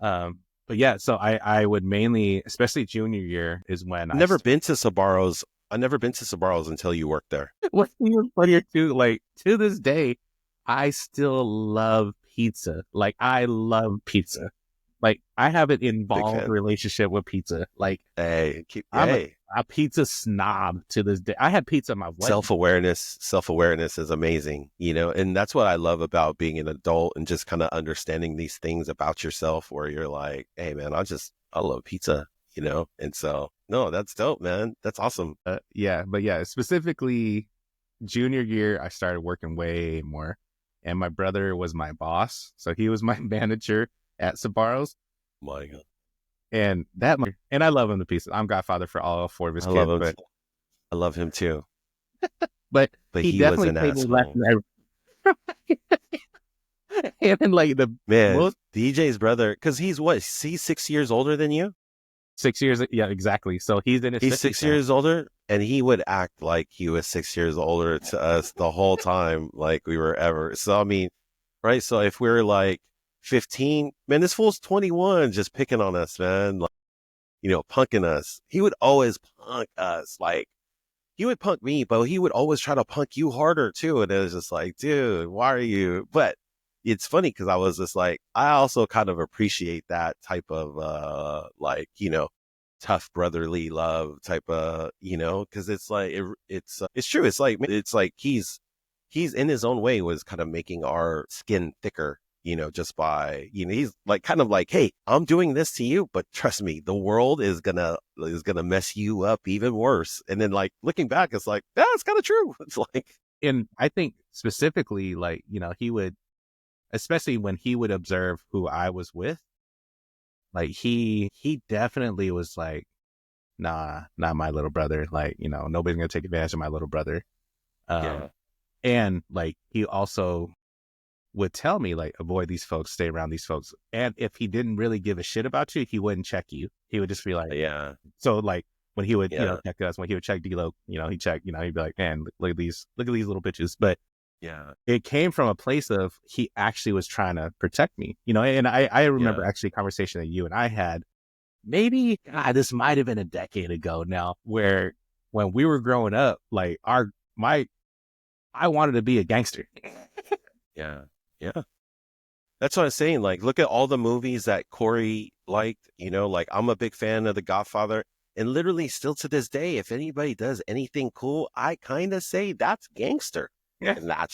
But yeah, so I would mainly, especially junior year, is when I've never been to Sabaros until you worked there. What's even funnier too, like to this day, I still love pizza. Like I love pizza. Like I have an involved relationship with pizza. Like I'm a pizza snob to this day. I had pizza in my wedding. Self-awareness is amazing, and that's what I love about being an adult and just kind of understanding these things about yourself where you're like, hey man, I love pizza, and so, no, that's dope, man. That's awesome. But yeah, specifically junior year, I started working way more, and my brother was my boss. So he was my manager at Sabaros. My God. And I love him to pieces. I'm godfather for all 4 of his kids. But I love him too. but he definitely paid me less than and then like DJ's brother, because he's 6 years older than you? 6 years, yeah, exactly. So he's 6 years older, and he would act like he was 6 years older to us the whole time, like we were ever. So I mean, right? So if we're like 15, man, this fool's 21, just picking on us, man. Like, punking us. He would always punk us. Like, he would punk me, but he would always try to punk you harder too. And it was just like, dude, why are you? But it's funny because I was just like, I also kind of appreciate that type of tough brotherly love type of, because it's like it's true. It's like he's in his own way was kind of making our skin thicker. Just by, he's like kind of like, hey, I'm doing this to you, but trust me, the world is gonna mess you up even worse. And then like looking back, it's like, it's kind of true. It's like, and I think specifically, like, he would, especially when he would observe who I was with, like he definitely was like, nah, not my little brother. Like, nobody's gonna take advantage of my little brother. And like he also would tell me like, avoid these folks, stay around these folks. And if he didn't really give a shit about you, he wouldn't check you. He would just be like, yeah. So like when he would, check us, when he would check D-Lo, he'd check, he'd be like, man, look at these little bitches. But yeah, it came from a place of he actually was trying to protect me, and I remember actually a conversation that you and I had, maybe, this might've been a decade ago now, where when we were growing up, like I wanted to be a gangster. Yeah. That's what I'm saying. Like, look at all the movies that Corey liked, like I'm a big fan of The Godfather, and literally still to this day, if anybody does anything cool, I kind of say that's gangster. Yeah. And that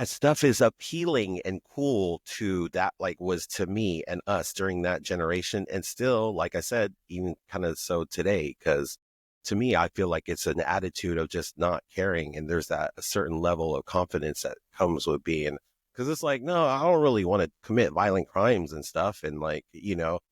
stuff is appealing and cool to that, like was to me and us during that generation. And still, like I said, even kind of so today, because to me, I feel like it's an attitude of just not caring. And there's a certain level of confidence that comes with being, because it's like, no, I don't really want to commit violent crimes and stuff and like,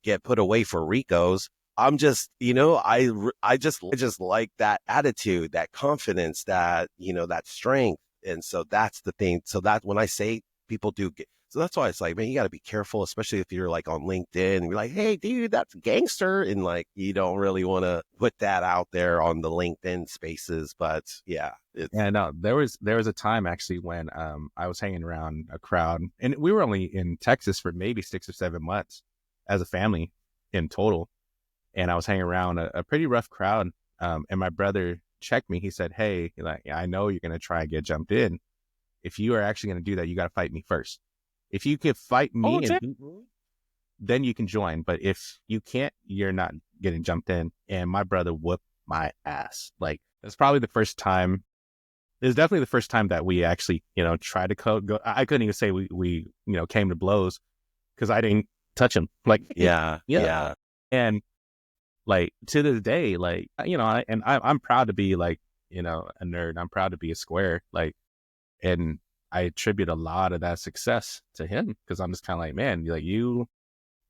get put away for Ricos. I'm just, I just like that attitude, that confidence, that, that strength. And so that's the thing. So that when I say people do get, so that's why it's like, man, you got to be careful, especially if you're like on LinkedIn and you're like, hey, dude, that's gangster. And like, you don't really want to put that out there on the LinkedIn spaces. But yeah. No, there was a time actually when I was hanging around a crowd, and we were only in Texas for maybe 6 or 7 months as a family in total. and I was hanging around a pretty rough crowd. And my brother checked me. He said, "Hey, like, I know you're going to try and get jumped in. If you are actually going to do that, you got to fight me first. If you can fight me and beat me, then you can join. But if you can't, you're not getting jumped in." And my brother whooped my ass. Like, it's probably the first time. It was definitely the first time that we actually, tried to go. I couldn't even say we came to blows because I didn't touch him. Like, Yeah. And like to this day, like, I'm proud to be like, a nerd. I'm proud to be a square. Like, and I attribute a lot of that success to him because I'm just kind of like, man, like you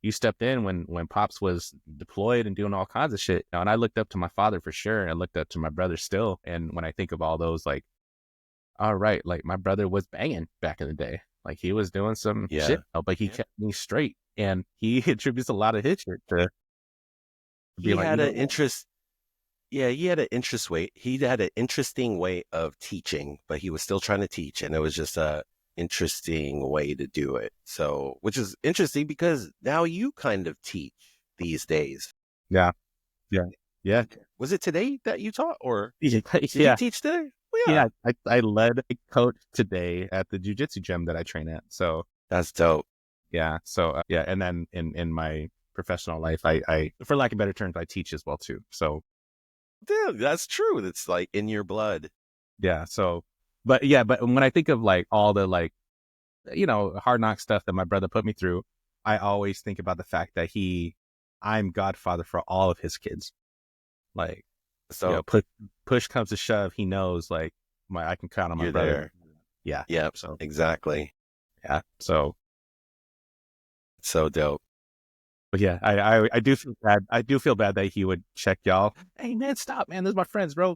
stepped in when Pops was deployed and doing all kinds of shit. And I looked up to my father for sure. And I looked up to my brother still. And when I think of all those, like, all right, like my brother was banging back in the day. Like he was doing some shit, but he kept me straight. And he attributes a lot of his shit to he had an interest. Yeah, he had an interesting way of teaching, but he was still trying to teach, and it was just a interesting way to do it. So, which is interesting because now you kind of teach these days. Yeah. Was it today that you taught, or did you teach today? Well, yeah. I led a coach today at the jiu-jitsu gym that I train at. So that's dope. Yeah. So and then in my professional life, I for lack of better terms, I teach as well too. So yeah, that's true. It's like in your blood. Yeah. So, but when I think of like all the like, hard knock stuff that my brother put me through, I always think about the fact that I'm godfather for all of his kids. Like, so push comes to shove, he knows like I can count on my brother. There. Yeah. Yep. So exactly. Yeah. So dope. But yeah, I do feel bad. I do feel bad that he would check y'all. Hey man, stop, man. Those are my friends, bro.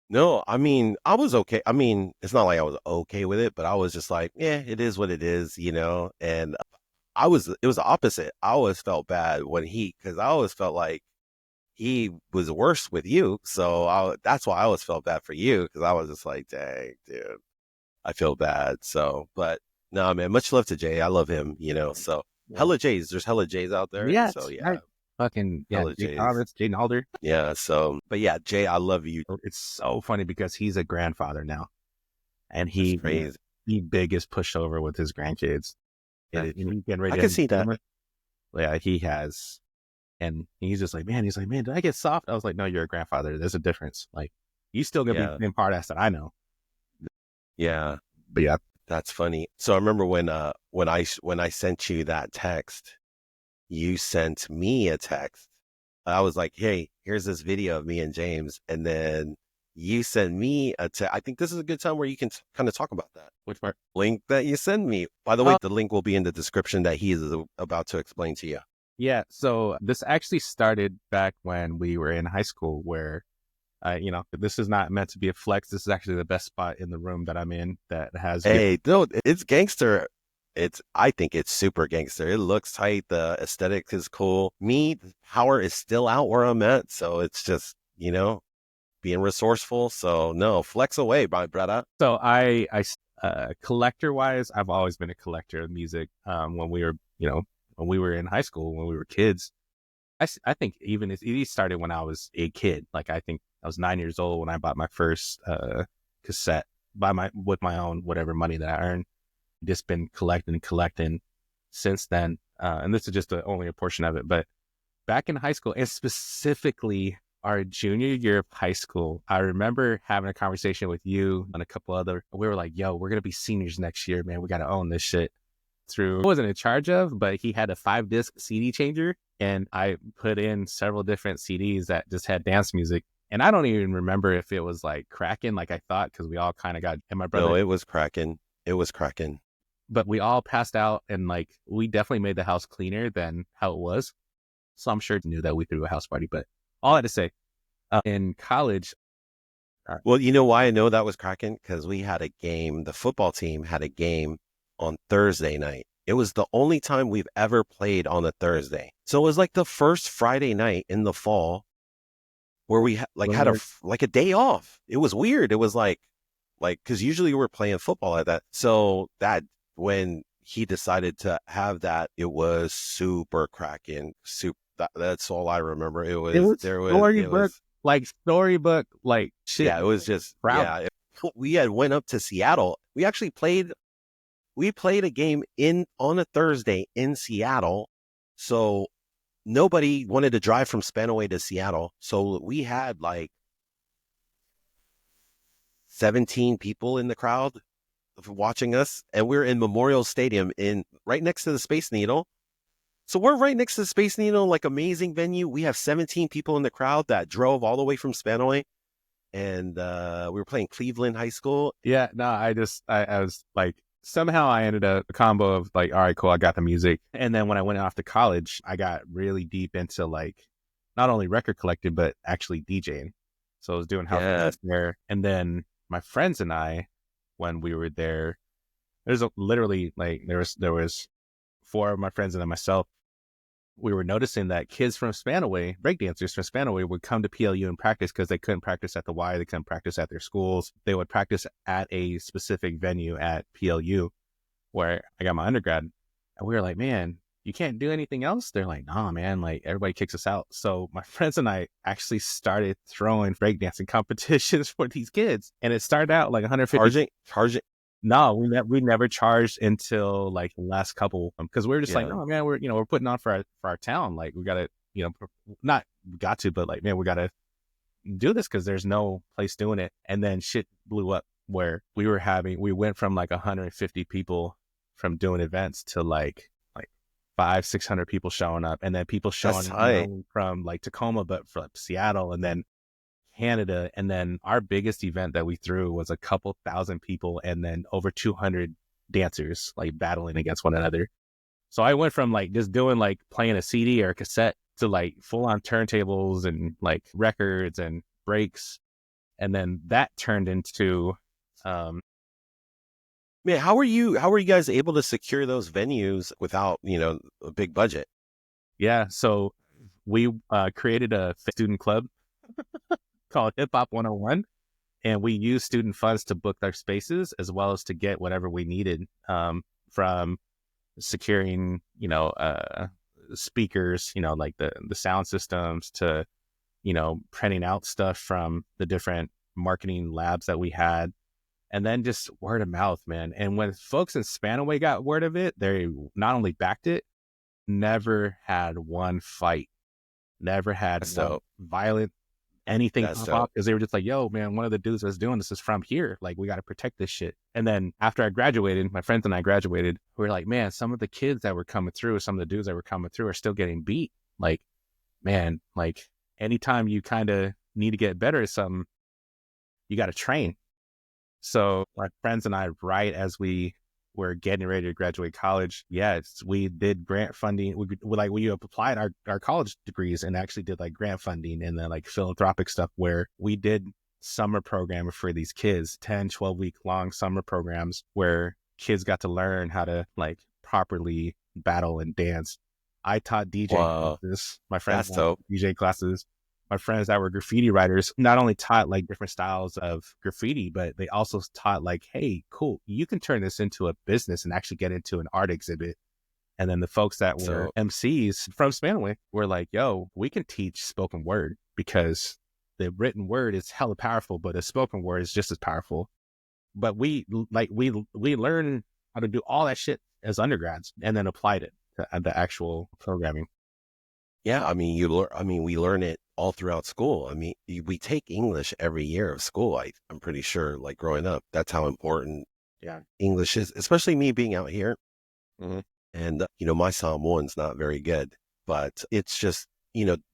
No, I mean, I was okay. I mean, it's not like I was okay with it, but I was just like, yeah, it is what it is, and it was the opposite. I always felt bad because I always felt like he was worse with you. So that's why I always felt bad for you, because I was just like, dang, dude, I feel bad. So, but no, man, much love to Jay. I love him, so hella Jays. There's hella Jays out there. Yeah. So yeah. Fucking Jaden Alder. Yeah. So, but yeah, Jay, I love you. It's so funny because he's a grandfather now, and he biggest pushover with his grandkids. I can see that. Yeah, he has, and he's just like, man. He's like, man, did I get soft? I was like, no, you're a grandfather. There's a difference. Like, you still gonna be the same hard ass that I know. Yeah, but yeah, that's funny. So I remember when I sent you that text. You sent me a text. I was like, hey, here's this video of me and James. And then you sent me a text. I think this is a good time where you can kind of talk about that. Which part? Link that you send me. By the way, the link will be in the description that he is about to explain to you. Yeah. So this actually started back when we were in high school where, this is not meant to be a flex. This is actually the best spot in the room that I'm in that has. Hey, no, it's gangster. I think it's super gangster. It looks tight. The aesthetic is cool. The power is still out where I'm at. So it's just, being resourceful. So no, flex away, my brother. So I collector wise, I've always been a collector of music. When we were in high school, when we were kids, I think even it started when I was a kid. Like, I think I was 9 years old when I bought my first cassette with my own whatever money that I earned. Just been collecting since then. And this is just only a portion of it. But back in high school, and specifically our junior year of high school, I remember having a conversation with you and a couple other. We were like, yo, we're going to be seniors next year, man. We got to own this shit. I wasn't in charge of, but he had a 5-disc CD changer. And I put in several different CDs that just had dance music. And I don't even remember if it was like cracking like I thought, because we all kind of got, and my brother. No, it was cracking. But we all passed out, and like we definitely made the house cleaner than how it was. So I'm sure he knew that we threw a house party. But all I had to say, in college. Well, you know why I know that was cracking? Because we had a game. The football team had a game on Thursday night. It was the only time we've ever played on a Thursday. So it was like the first Friday night in the fall where we had a day off. It was weird. It was like, because usually we're playing football like that. So that when he decided to have that, it was super cracking. That's all I remember. It was storybook, like shit. Yeah, it was just proud. yeah. We had went up to Seattle. We actually played a game on a Thursday in Seattle. So nobody wanted to drive from Spanaway to Seattle. So we had like 17 people in the crowd watching us, and we're in Memorial Stadium right next to the Space Needle. So we're right next to the Space Needle, like amazing venue. We have 17 people in the crowd that drove all the way from Spanaway, and we were playing Cleveland High School. Yeah, no, I was like, somehow I ended up a combo of like, all right, cool, I got the music. And then when I went off to college, I got really deep into like not only record collecting, but actually DJing. So I was doing house there. And then my friends and I, when we were there, literally like there was 4 of my friends and then myself. We were noticing that kids from Spanaway, breakdancers from Spanaway, would come to PLU and practice because they couldn't practice at the Y. They couldn't practice at their schools. They would practice at a specific venue at PLU where I got my undergrad. And we were like, man, you can't do anything else? They're like, nah, man, like everybody kicks us out. So my friends and I actually started throwing breakdancing competitions for these kids. And it started out like 150. Charging. No, we never charged until like the last couple, because we were just like, oh man, we're putting on for our town. Like we gotta, but like, man, we gotta do this because there's no place doing it. And then shit blew up where we went from like 150 people from doing events to like 500-600 people showing up, and then people showing from like Tacoma, but from Seattle, and then Canada. And then our biggest event that we threw was a couple thousand people and then over 200 dancers like battling against one another. So I went from like just doing like playing a CD or a cassette to like full on turntables and like records and breaks. And then that turned into man, how are you guys able to secure those venues without a big budget? Yeah, so we created a student club called Hip Hop 101, and we use student funds to book their spaces as well as to get whatever we needed, from securing speakers, like the sound systems, to printing out stuff from the different marketing labs that we had, and then just word of mouth, man. And when folks in Spanaway got word of it, they not only backed it, never had one fight, never had one violent anything pop up, because they were just like, yo, man, one of the dudes that's doing this is from here. Like, we got to protect this shit. And then after I graduated, my friends and I graduated, we were like, man, some of the kids that were coming through, some of the dudes that were coming through are still getting beat. Like, man, like anytime you kind of need to get better at something, you got to train. So my friends and I, right as we were getting ready to graduate college, yes, we did grant funding. We applied our college degrees and actually did like grant funding and then like philanthropic stuff, where we did summer program for these kids, 10-12 week long summer programs where kids got to learn how to like properly battle and dance. I taught DJ classes. My friends taught DJ classes. My friends that were graffiti writers not only taught like different styles of graffiti, but they also taught like, hey, cool, you can turn this into a business and actually get into an art exhibit. And then the folks that were MCs from Spanaway were like, yo, we can teach spoken word, because the written word is hella powerful, but the spoken word is just as powerful. But we learned how to do all that shit as undergrads and then applied it to the actual programming. Yeah, I mean, we learn it all throughout school. I mean, we take English every year of school. I'm pretty sure, like growing up, that's how important English is, especially me being out here. Mm-hmm. And, my Psalm 1's not very good, but it's just,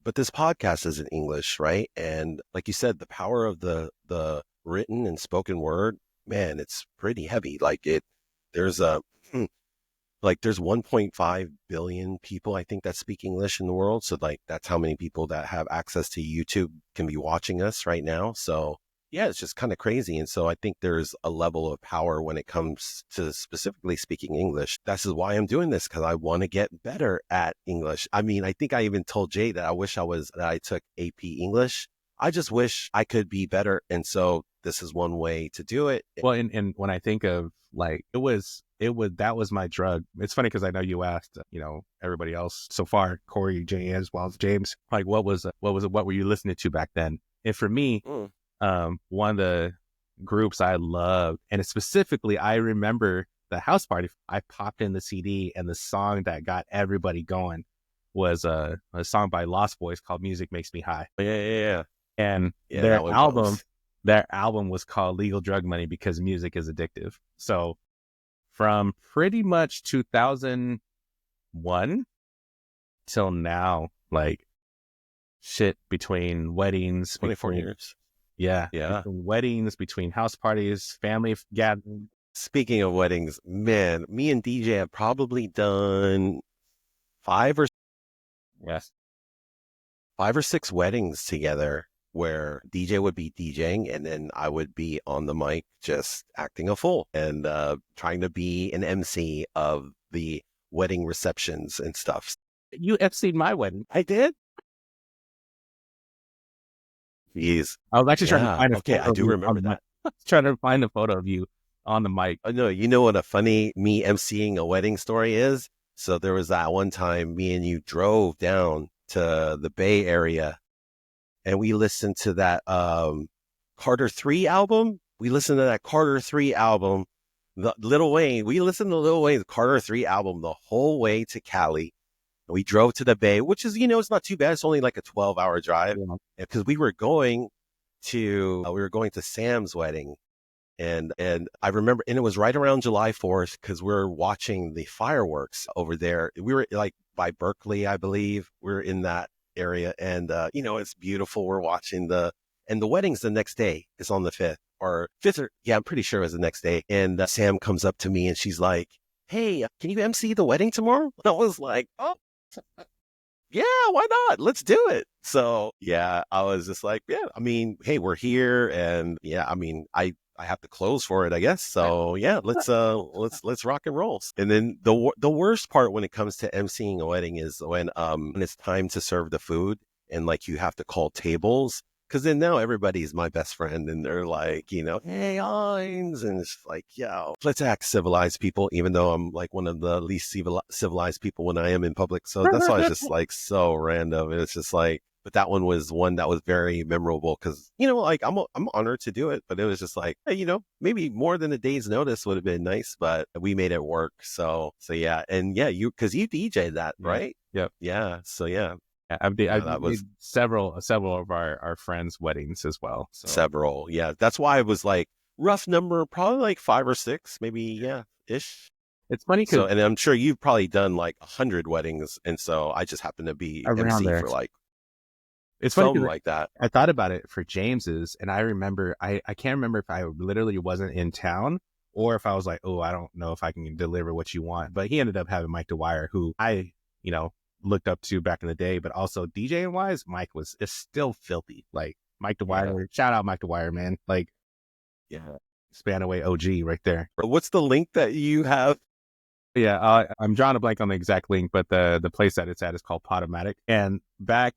but this podcast is in English, right? And like you said, the power of the written and spoken word, man, it's pretty heavy. Like there's 1.5 billion people, I think, that speak English in the world. So like, that's how many people that have access to YouTube can be watching us right now. So yeah, it's just kind of crazy. And so I think there's a level of power when it comes to specifically speaking English. This is why I'm doing this, because I want to get better at English. I mean, I think I even told Jay that I wish that I took AP English. I just wish I could be better. And so this is one way to do it. Well, and when I think of like, it was that was my drug. It's funny because I know you asked, everybody else so far, Corey, Jay, as well as James, like what were you listening to back then? And for me, one of the groups I loved, and specifically, I remember the house party. I popped in the CD, and the song that got everybody going was a song by Lost Boys called "Music Makes Me High." Yeah. And their album was called "Legal Drug Money" because music is addictive. So from pretty much 2001 till now, like shit, between weddings, 24 years. Yeah. Between weddings, between house parties, family gatherings. Speaking of weddings, man, me and DJ have probably done 5 or 6 weddings together where DJ would be DJing and then I would be on the mic just acting a fool and trying to be an MC of the wedding receptions and stuff. You emceed my wedding. I did? Jeez. I was actually trying to find a photo. I do remember that. I was trying to find a photo of you on the mic. Oh, no, you know what a funny me emceeing a wedding story is? So there was that one time me and you drove down to the Bay Area and we listened to that Carter 3 album. We listened to that Carter 3 album, the Lil Wayne. We listened to Lil Wayne's Carter 3 album the whole way to Cali. We drove to the Bay, which is, it's not too bad. It's only like a 12-hour drive because we were going to Sam's wedding. And I remember, and it was right around July 4th because we were watching the fireworks over there. We were like by Berkeley, I believe. We're in that area and, it's beautiful. We're watching and the wedding's the next day. It's on the 5th or 5th. I'm pretty sure it was the next day. And Sam comes up to me and she's like, "Hey, can you MC the wedding tomorrow?" And I was like, "Oh, yeah, why not? Let's do it." So yeah, I was just like, yeah, I mean, hey, we're here. And yeah, I mean, I have to close for it, I guess. So yeah, let's rock and roll. And then the worst part when it comes to emceeing a wedding is when it's time to serve the food and like you have to call tables. Cause then now everybody's my best friend and they're like, "Hey, Heinz." And it's like, yo, let's act civilized, people, even though I'm like one of the least civilized people when I am in public. So that's why it's just like so random. And it's just like, but that one was very memorable because, like I'm honored to do it, but it was just like, hey, maybe more than a day's notice would have been nice, but we made it work. So yeah. And yeah, cause you DJ'd that, right? Yep. Yeah. So yeah. I've did several of our friends' weddings as well. So. Several, yeah. That's why I was like rough number, probably like 5 or 6, maybe, yeah, ish. It's funny because, and I'm sure you've probably done like 100 weddings, and so I just happen to be MC there for like. It's funny something like that. I thought about it for James's, and I remember I can't remember if I literally wasn't in town or if I was like, oh, I don't know if I can deliver what you want. But he ended up having Mike DeWire, who I looked up to back in the day, but also DJing wise, Mike is still filthy. Like Mike DeWire, shout out Mike DeWire, man. Like, yeah, Spanaway OG right there. What's the link that you have? Yeah, I'm drawing a blank on the exact link, but the place that it's at is called Podomatic. And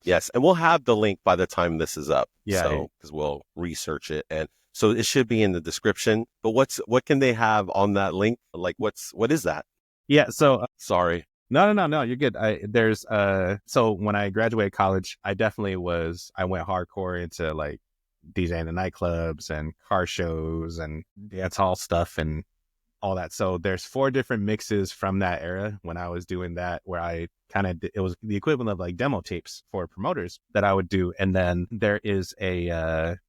yes, and we'll have the link by the time this is up. Yeah, so because we'll research it, and so it should be in the description. But what can they have on that link? Like, what is that? Yeah, so sorry. No, you're good. So when I graduated college, I went hardcore into like DJing the nightclubs and car shows and dance hall stuff and all that. So there's 4 different mixes from that era when I was doing that, where it was the equivalent of like demo tapes for promoters that I would do. And then there is when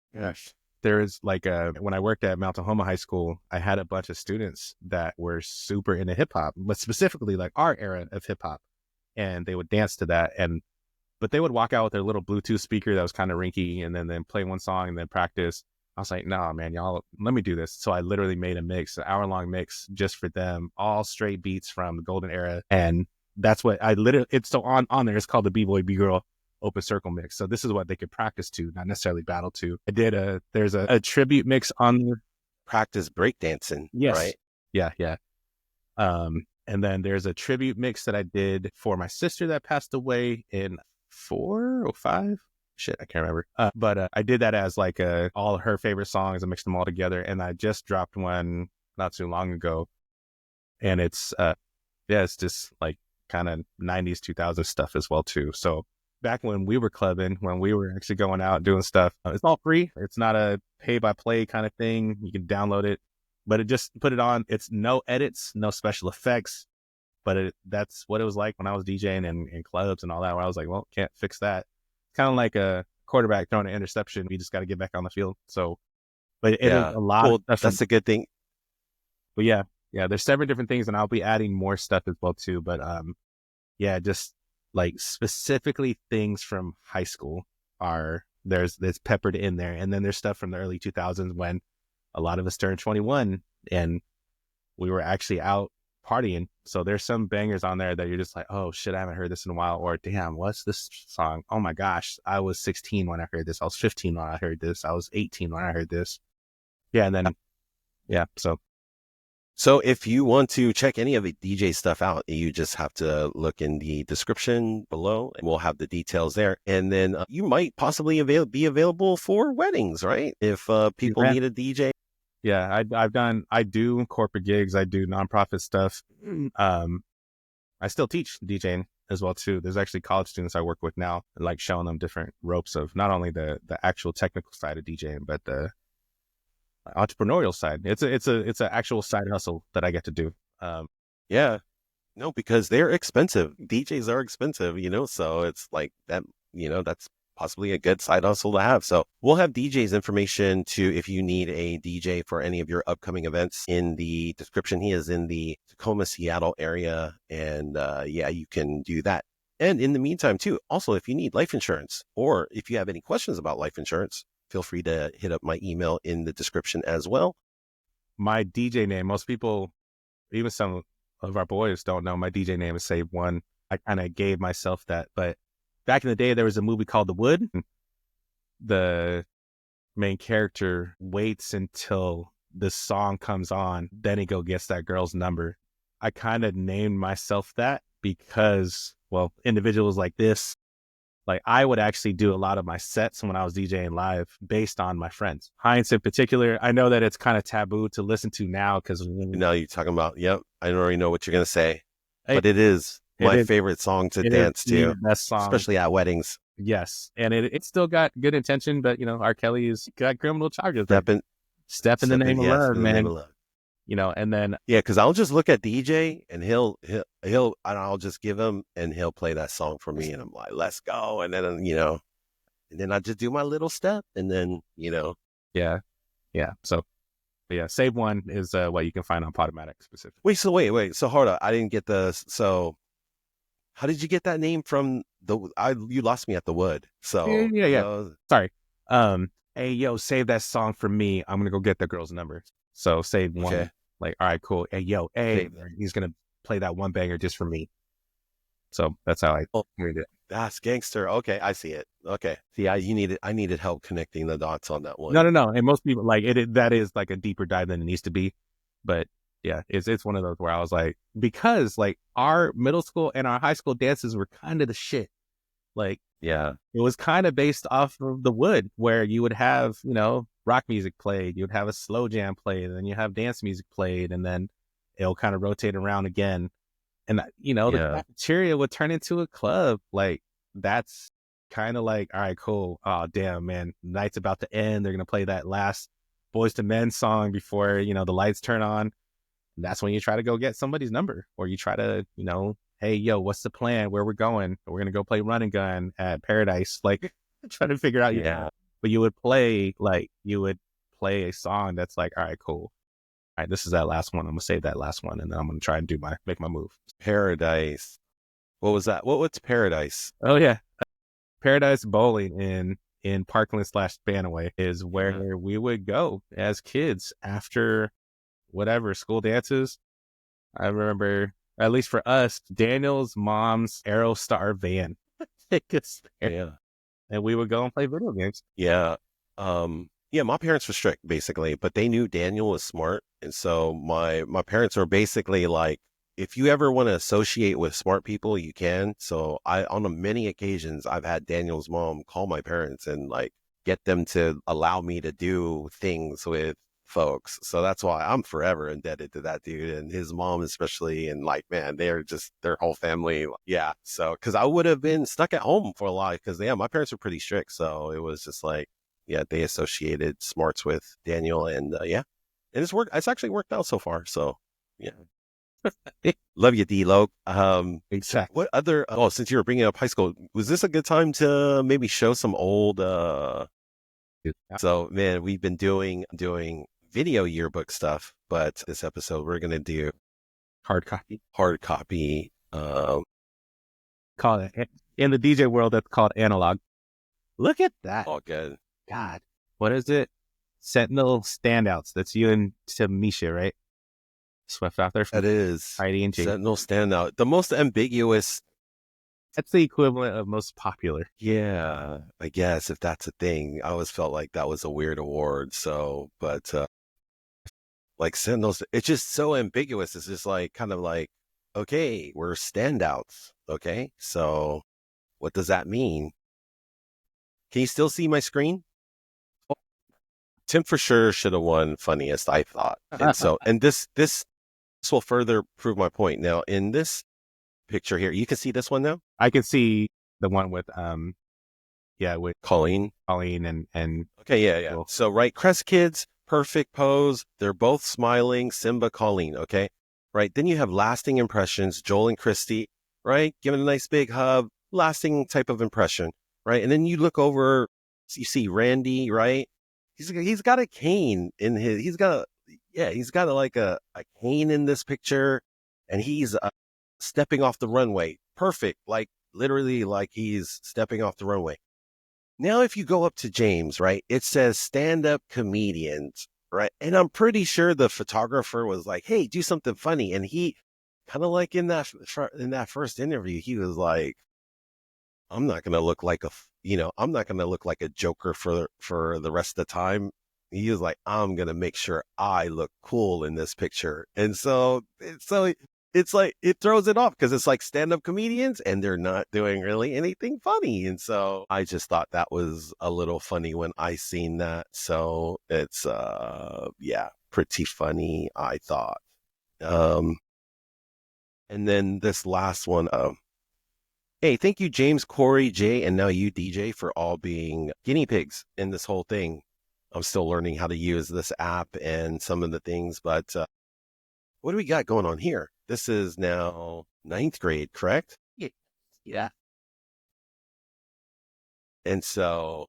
I worked at Mount Tahoma High School, I had a bunch of students that were super into hip hop, but specifically like our era of hip hop. And they would dance to that. But they would walk out with their little Bluetooth speaker that was kind of rinky and then play one song and then practice. I was like, nah, man, y'all, let me do this. So I literally made a mix, an hour-long mix just for them, all straight beats from the golden era. And that's what it's so on there. It's called the B-Boy B-Girl Open Circle mix. So this is what they could practice to, not necessarily battle to. There's a tribute mix on there. Practice breakdancing, yes. Right? Yeah. And then there's a tribute mix that I did for my sister that passed away in 4 or 5. Shit, I can't remember. But I did that as like all her favorite songs and mixed them all together. And I just dropped one not too long ago And it's, yeah, it's just like kind of 90s, 2000s stuff as well too. So back when we were clubbing, when we were actually going out doing stuff, it's all free. It's not a pay by play kind of thing. You can download it, but it just put it on. It's no edits, no special effects, but that's what it was like when I was DJing in clubs and all that, where I was like, well, can't fix that. Kind of like a quarterback throwing an interception. You just got to get back on the field. So, but it is a lot of stuff. That's a good thing. But yeah, there's several different things, and I'll be adding more stuff as well too. But yeah, just like specifically things from high school there's peppered in there, and then there's stuff from the early 2000s when a lot of us turned 21 and we were actually out partying. So there's some bangers on there that you're just like, oh shit, I haven't heard this in a while, or damn, what's this song? Oh my gosh, I was 16 when I heard this. I was 15 when I heard this. I was 18 when I heard this. Yeah, and then So if you want to check any of the DJ stuff out, you just have to look in the description below, and we'll have the details there. And then you might possibly be available for weddings, right? If people need a DJ. Yeah, I do corporate gigs. I do nonprofit stuff. I still teach DJing as well too. There's actually college students I work with now, like showing them different ropes of not only the actual technical side of DJing, but the entrepreneurial side. It's an actual side hustle that I get to do. Yeah, no, because they're expensive. DJs are expensive, so it's like that, that's possibly a good side hustle to have. So we'll have DJ's information too, if you need a DJ for any of your upcoming events, in the description. He is in the Tacoma, Seattle area. And yeah, you can do that. And in the meantime too, also, if you need life insurance, or if you have any questions about life insurance, feel free to hit up my email in the description as well. My DJ name, most people, even some of our boys, don't know my DJ name is Save One. I kind of gave myself that, but back in the day, there was a movie called The Wood. The main character waits until the song comes on, then he go gets that girl's number. I kind of named myself that because, well, individuals like this, like I would actually do a lot of my sets when I was DJing live based on my friends. Heinz in particular, I know that it's kind of taboo to listen to now because now you're talking about, yep, I already know what you're going to say, but it is my favorite song to dance to, best song, especially at weddings. Yes, and it still got good intention, but R. Kelly's got criminal charges. Step in the name of love, man. And then because I'll just look at DJ and he'll and I'll just give him, and he'll play that song for me, and I'm like, let's go, and then and then I just do my little step, and then yeah. So yeah, Save One is what you can find on Podomatic specifically. Wait, so hold on, I didn't get so how did you get that name from you lost me at The Wood. So yeah. Sorry. Hey yo, save that song for me. I'm gonna go get the girl's number. So Save One. Okay. Like, all right, cool. Hey yo, he's gonna play that one banger just for me. So that's how I read it. That's gangster. Okay, I see it. Okay. See, I needed help connecting the dots on that one. No. And most people like it. That is like a deeper dive than it needs to be. But yeah, it's one of those where I was like, because like our middle school and our high school dances were kind of the shit. Like, yeah, it was kind of based off of The Wood, where you would have, rock music played, you would have a slow jam played, and then you have dance music played, and then it'll kind of rotate around again. And, the cafeteria would turn into a club. Like, that's kind of like, all right, cool. Oh, damn, man. Night's about to end. They're going to play that last Boys to Men song before, the lights turn on. And that's when you try to go get somebody's number, or you try to, hey, yo, what's the plan? Where we're going? We're going to go play Run and Gun at Paradise. Like, trying to figure out. Yeah. But you would play a song that's like, all right, cool. All right, this is that last one. I'm going to save that last one, and then I'm going to try and make my move. Paradise. What was that? What's Paradise? Oh, yeah. Paradise Bowling in Parkland/Spanaway is where we would go as kids after whatever school dances. I remember, at least for us, Daniel's mom's Aerostar van take us there. Yeah. And we would go and play video games. Yeah. My parents were strict basically, but they knew Daniel was smart. And so my parents were basically like, if you ever want to associate with smart people, you can. So on many occasions, I've had Daniel's mom call my parents and like get them to allow me to do things with folks. So that's why I'm forever indebted to that dude and his mom especially. And like, man, they're just their whole family. Yeah. So because I would have been stuck at home for a while because my parents were pretty strict. So it was just like, yeah, they associated smarts with Daniel, and yeah, and it's actually worked out so far. So yeah. Love you, D-Lo. Exactly. What other, since you were bringing up high school, was this a good time to maybe show some old, so man, we've been doing video yearbook stuff, but this episode we're going to do Hard copy. Call it, in the DJ world, that's called analog. Look at that. All good. God. What is it? Sentinel standouts. That's you and Tamisha, right? Swept out there. That is Heidi and Jake. Sentinel standout. The most ambiguous. That's the equivalent of most popular. Yeah, I guess if that's a thing. I always felt like that was a weird award. So, but like Sentinels, it's just so ambiguous. It's just like kind of like, okay, we're standouts. Okay, so what does that mean? Can you still see my screen? Tim for sure should have won funniest, I thought. And so, and this will further prove my point. Now, in this picture here, you can see this one now? I can see the one with with Colleen and okay, yeah. Cool. So right, Crest Kids, perfect pose. They're both smiling. Simba, Colleen, okay? Right. Then you have lasting impressions, Joel and Christy, right? Giving a nice big hug, lasting type of impression, right? And then you look over, you see Randy, right? He's got a cane in his, he's got a cane in this picture, and he's stepping off the runway. Perfect. Like literally like he's stepping off the runway. Now, if you go up to James, right, it says stand-up comedians, right? And I'm pretty sure the photographer was like, hey, do something funny. And he kind of like in that first interview, he was like, I'm not going to look like a joker for the rest of the time. He was like, I'm going to make sure I look cool in this picture. And so it's like, it throws it off because it's like stand-up comedians and they're not doing really anything funny. And so I just thought that was a little funny when I seen that. So it's, pretty funny, I thought. And then this last one, hey, thank you, James, Corey, Jay, and now you, DJ, for all being guinea pigs in this whole thing. I'm still learning how to use this app and some of the things, but what do we got going on here? This is now 9th grade, correct? Yeah. And so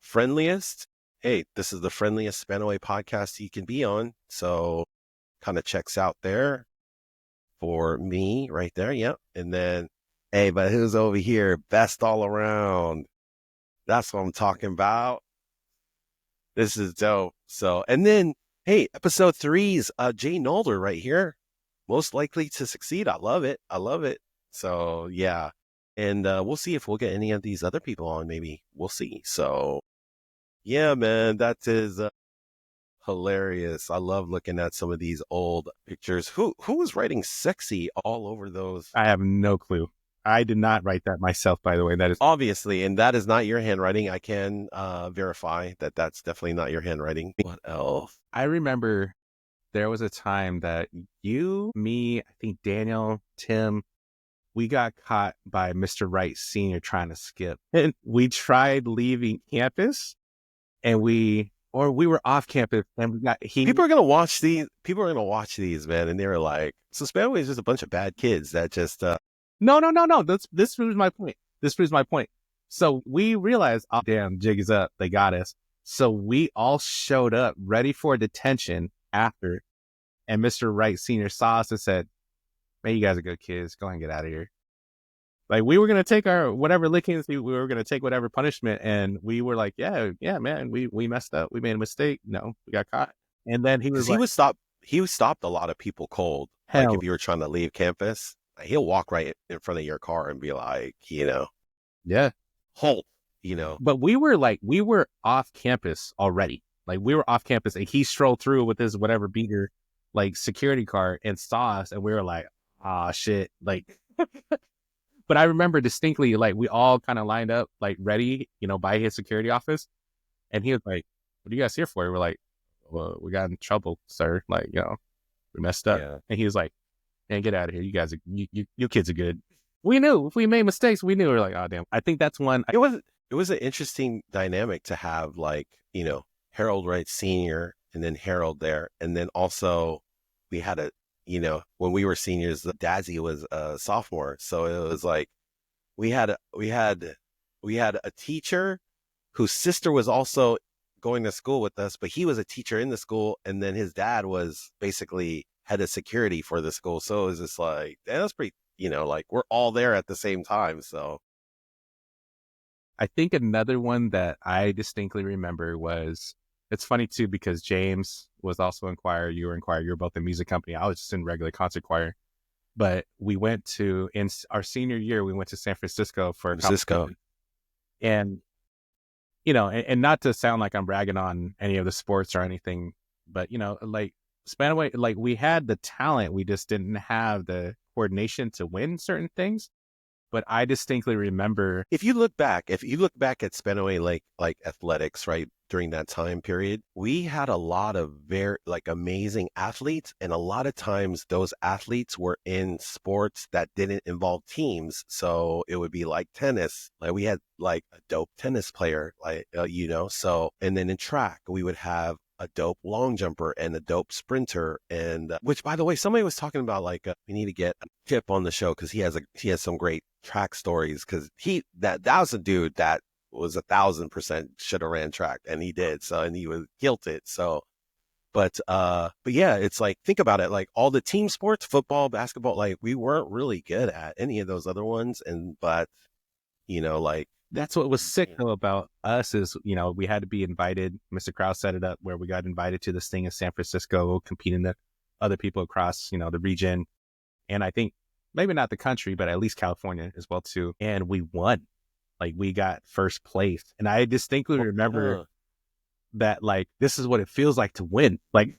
friendliest. Hey, this is the friendliest Spanaway podcast you can be on. So kind of checks out there for me right there. Yep. And then, hey, but who's over here? Best all around. That's what I'm talking about. This is dope. So, and then, hey, episode 3's Jay Nolder right here. Most likely to succeed. I love it. So, yeah. And we'll see if we'll get any of these other people on. Maybe we'll see. So, yeah, man, that is hilarious. I love looking at some of these old pictures. Who was writing sexy all over those? I have no clue. I did not write that myself, by the way. That is obviously, and that is not your handwriting. I can verify that that's definitely not your handwriting. What else? I remember there was a time that you, me, I think Daniel, Tim, we got caught by Mr. Wright Sr. trying to skip. And we tried leaving campus, and we were off campus, and we got People are gonna watch these. Man, and they were like, "So Spanaway is just a bunch of bad kids that just." No. This proves my point. So we realized, oh damn, jig is up. They got us. So we all showed up ready for detention after, and Mr. Wright Sr. saw us and said, "Man, you guys are good kids. Go ahead and get out of here." Like, we were going to take our whatever lickings, we were going to take whatever punishment. And we were like, yeah, man, we messed up. We made a mistake. No, we got caught. And then he was like, he stopped a lot of people cold. Hell. Like if you were trying to leave campus, he'll walk right in front of your car and be like, yeah, halt, But we were off campus already. Like, we were off campus, and he strolled through with his whatever beater, like, security car, and saw us, and we were like, ah, shit, like. But I remember distinctly, like, we all kind of lined up, like, ready, by his security office. And he was like, what are you guys here for? And we're like, well, we got in trouble, sir. Like, we messed up. Yeah. And he was like, man, get out of here. You guys, you kids are good. We knew if we made mistakes, we knew. We're like, oh, damn. I think that's one. It was an interesting dynamic to have, like, Harold Wright Sr. and then Harold there. And then also we had when we were seniors, Dazzy was a sophomore. So it was like, we had a teacher whose sister was also going to school with us, but he was a teacher in the school. And then his dad was basically head of security for the school. So it was just like, that's pretty, like we're all there at the same time. So I think another one that I distinctly remember was, it's funny too, because James was also in choir. You were in choir. You were both in music company. I was just in regular concert choir. But we went in our senior year, we went to San Francisco for a competition. And, and not to sound like I'm bragging on any of the sports or anything, but, like Spanaway, like we had the talent. We just didn't have the coordination to win certain things. But I distinctly remember, if you look back at Spanaway, like athletics, right, during that time period, we had a lot of very amazing athletes, and a lot of times those athletes were in sports that didn't involve teams. So it would be like tennis. Like we had like a dope tennis player, so, and then in track we would have a dope long jumper and a dope sprinter. And which, by the way, somebody was talking about we need to get a Chip on the show because he has some great track stories, because that was a dude that was 1,000% should have ran track, and he did. So, and he was killed it. So, but yeah, it's like, think about it, like all the team sports, football, basketball, like we weren't really good at any of those other ones. But that's what was sick though about us is, we had to be invited. Mr. Krause set it up where we got invited to this thing in San Francisco, competing with other people across, the region. And I think maybe not the country, but at least California as well too. And we won. Like we got first place. And I distinctly remember that, like, this is what it feels like to win. Like,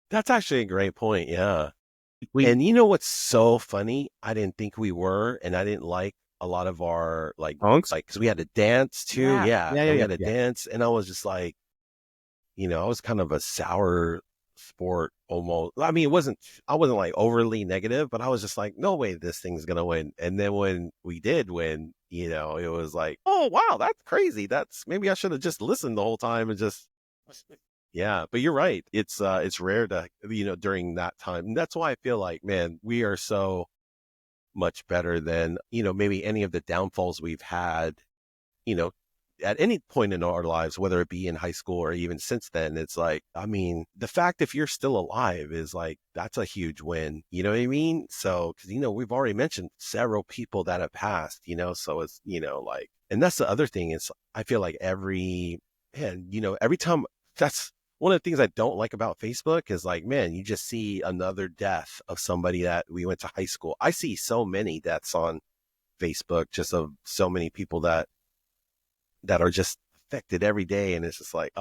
that's actually a great point. Yeah. And you know what's so funny? I didn't think we were, and I didn't like a lot of our because we had to dance too. We had to dance, and I was just like, I was kind of a sour sport almost. I mean, I wasn't like overly negative, but I was just like, no way this thing's gonna win. And then when we did win, it was like, oh wow, that's crazy. Maybe I should have just listened the whole time and just yeah. But you're right. It's rare to during that time. And that's why I feel like, man, we are so much better than maybe any of the downfalls we've had at any point in our lives, whether it be in high school or even since then. It's like, I mean, the fact if you're still alive is like, that's a huge win. You know what I mean? So, because, we've already mentioned several people that have passed, so it's, like, and that's the other thing is I feel like every time, that's one of the things I don't like about Facebook is like, man, you just see another death of somebody that we went to high school. I see so many deaths on Facebook, just of so many people that are just affected every day. And it's just like,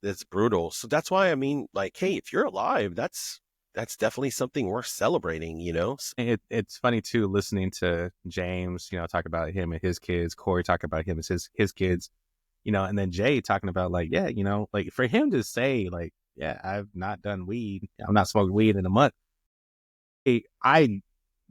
it's brutal. So that's why, I mean, like, hey, if you're alive, that's definitely something worth celebrating, It's funny too, listening to James, talk about him and his kids, Corey talk about him and his kids, and then Jay talking about like, yeah, like for him to say like, yeah, I've not done weed. I'm not smoking weed in a month. I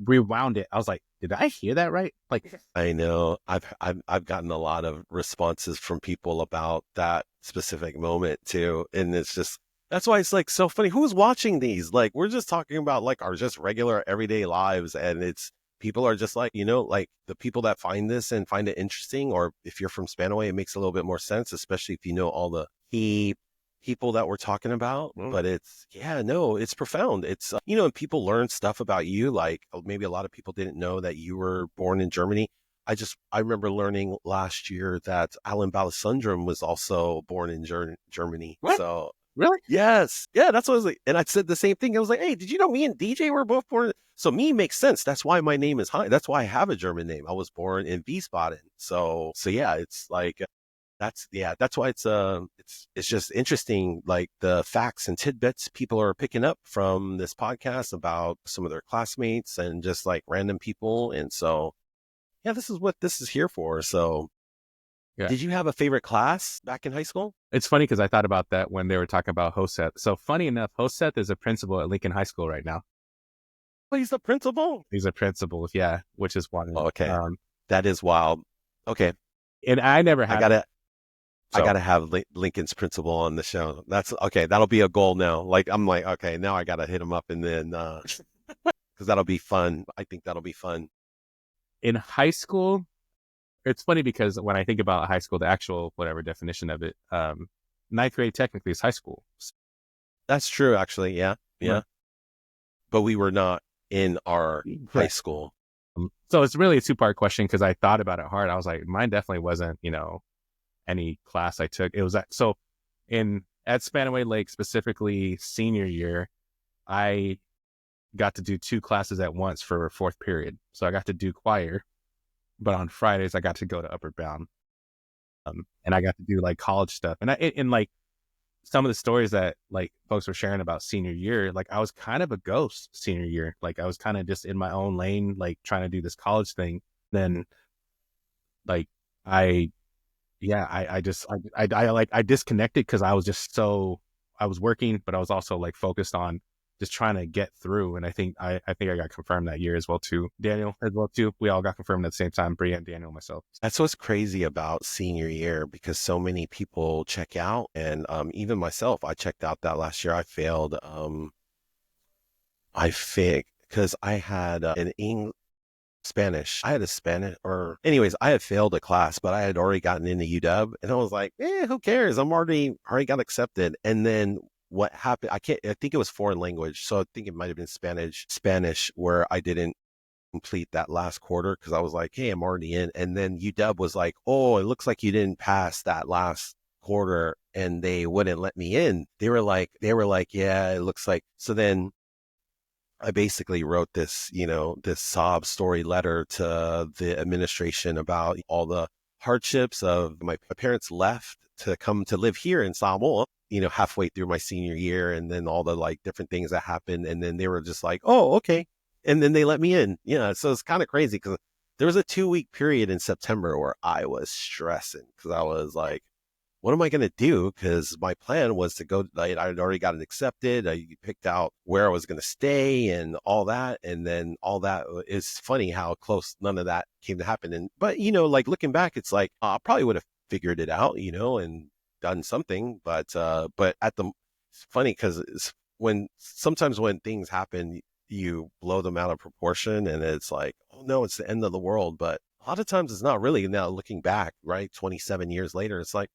rewound it. I was like, did I hear that right? Like, I know I've gotten a lot of responses from people about that specific moment too. And it's just, that's why it's like so funny. Who's watching these? Like, we're just talking about like our just regular everyday lives. And it's, people are just like, like the people that find this and find it interesting, or if you're from Spanaway, it makes a little bit more sense, especially if you know all the key people that we're talking about. But it's, it's profound. It's, and people learn stuff about you. Like maybe a lot of people didn't know that you were born in Germany. I remember learning last year that Alan Balasundram was also born in Germany. What? So really? Yes. Yeah, that's what I was like. And I said the same thing. I was like, hey, did you know me and DJ were both born? So me makes sense. That's why my name is Heinz. That's why I have a German name. I was born in Wiesbaden. So yeah, it's like, that's why it's just interesting, like the facts and tidbits people are picking up from this podcast about some of their classmates and just like random people. And so, yeah, this is what this is here for. So Yeah. Did you have a favorite class back in high school? It's funny because I thought about that when they were talking about Hoseth. So funny enough, Hoseth is a principal at Lincoln High School right now. Oh, he's the principal? He's a principal, yeah, which is wild. Okay. That is wild. Okay. And I never had. I gotta have Lincoln's principal on the show. That's okay. That'll be a goal now. Like I'm like, okay, now I gotta hit him up, and then because that'll be fun. I think that'll be fun. In high school, it's funny because when I think about high school, the actual whatever definition of it, ninth grade technically is high school. That's true, actually. Yeah. Right. But we were not in our high school. So it's really a two-part question because I thought about it hard. I was like, mine definitely wasn't, any class I took. It was at Spanaway Lake, specifically senior year, I got to do 2 classes at once for 4th period. So I got to do choir, but on Fridays I got to go to Upper Bound, and I got to do like college stuff. And like some of the stories that like folks were sharing about senior year, like I was kind of a ghost senior year. Like I was kind of just in my own lane, like trying to do this college thing. Then like I disconnected because I was working, but I was also like focused on just trying to get through. And I think I got confirmed that year as well too. Daniel as well too. We all got confirmed at the same time, Bre and Daniel and myself. That's what's crazy about senior year because so many people check out, and even myself, I checked out that last year. I failed. Because I had Spanish. I had I had failed a class, but I had already gotten into UW, and I was like, who cares? I'm already got accepted. And then what happened? I think it was foreign language. So I think it might've been Spanish where I didn't complete that last quarter because I was like, hey, I'm already in. And then UW was like, oh, it looks like you didn't pass that last quarter, and they wouldn't let me in. They were like, yeah, it looks like. So then I basically wrote this, this sob story letter to the administration about all the hardships of my parents left to come to live here in Samoa, halfway through my senior year, and then all the like different things that happened. And then they were just like, oh, okay. And then they let me in. Yeah. So it's kind of crazy because there was a 2-week period in September where I was stressing because I was like, what am I going to do? Because my plan was to go, I'd already gotten accepted. I picked out where I was going to stay and all that. And then all that is funny how close none of that came to happen. But like looking back, it's like, I probably would have figured it out, and done something. But it's funny because sometimes when things happen, you blow them out of proportion and it's like, oh no, it's the end of the world. But a lot of times it's not really. Now looking back, right, 27 years later, it's like,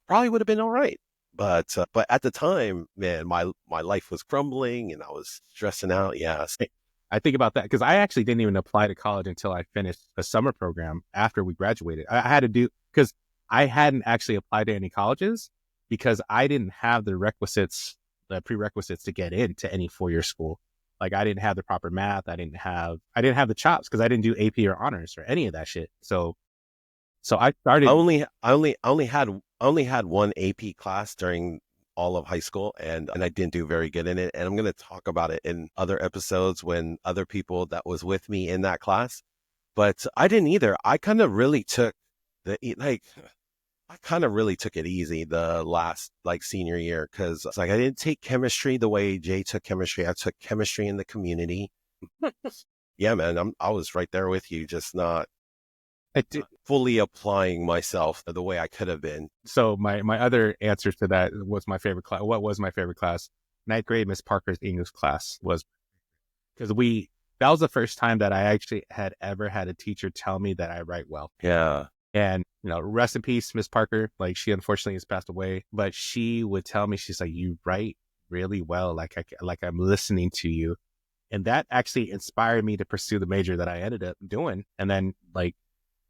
probably would have been all right. But at the time, man, my life was crumbling and I was stressing out. Yeah. I think about that because I actually didn't even apply to college until I finished a summer program after we graduated. I had to do, because I hadn't actually applied to any colleges because I didn't have the prerequisites to get into any 4-year school. Like I didn't have the proper math. I didn't have the chops because I didn't do AP or honors or any of that shit. So I started. I only had one AP class during all of high school, and I didn't do very good in it. And I'm going to talk about it in other episodes when other people that was with me in that class. But I didn't either. I kind of really took it easy the last senior year because it's like I didn't take chemistry the way Jay took chemistry. I took chemistry in the community. Yeah, man, I was right there with you, just not fully applying myself the way I could have been. So my other answer to that was my favorite class. What was my favorite class? 9th grade, Miss Parker's English class was because that was the first time that I actually had ever had a teacher tell me that I write well. Yeah. And, rest in peace, Miss Parker. Like she unfortunately has passed away, but she would tell me, she's like, you write really well. Like I'm listening to you. And that actually inspired me to pursue the major that I ended up doing. And then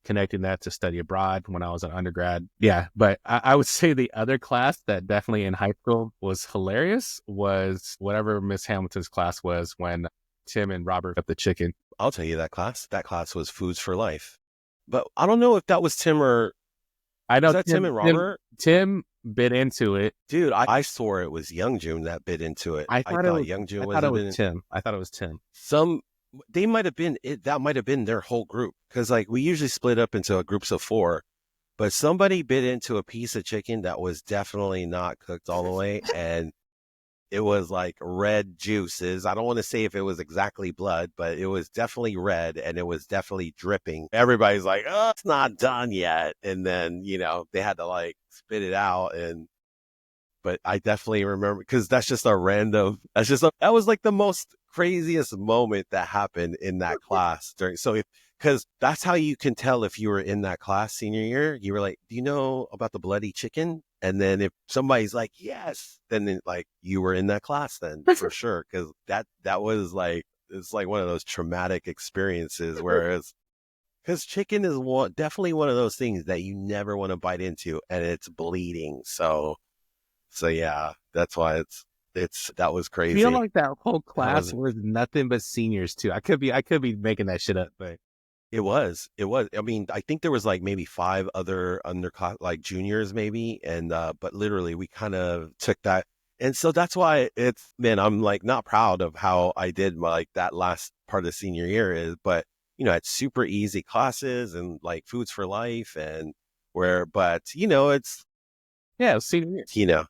connecting that to study abroad when I was an undergrad. Yeah. But I would say the other class that definitely in high school was hilarious was whatever Miss Hamilton's class was when Tim and Robert got the chicken. I'll tell you that class was Foods for Life. But I don't know if that was Tim or... I know Tim and Robert? Tim bit into it. Dude, I swore it was Young June that bit into it. I thought Young June was Tim. I thought it was Tim. They might have been, that might have been their whole group. Because we usually split up into groups of 4. but somebody bit into a piece of chicken that was definitely not cooked all the way, and it was like red juices. I don't want to say if it was exactly blood, but it was definitely red and it was definitely dripping. Everybody's like, oh, it's not done yet. And then, they had to like spit it out. But I definitely remember, because that was like the most craziest moment that happened in that class because that's how you can tell if you were in that class senior year. You were like, do you know about the bloody chicken? And then if somebody's like, yes, then like you were in that class then for sure. Cause that was like, it's like one of those traumatic experiences because chicken is definitely one of those things that you never want to bite into and it's bleeding. So yeah, that's why that was crazy. I feel like that whole class was nothing but seniors too. I could be making that shit up, but it was. I mean, I think there was like maybe 5 other underclass, like juniors maybe. And, but literally we kind of took that. And so that's why I'm like not proud of how I did like that last part of senior year but it's super easy classes and like foods for life but it's, yeah, senior year.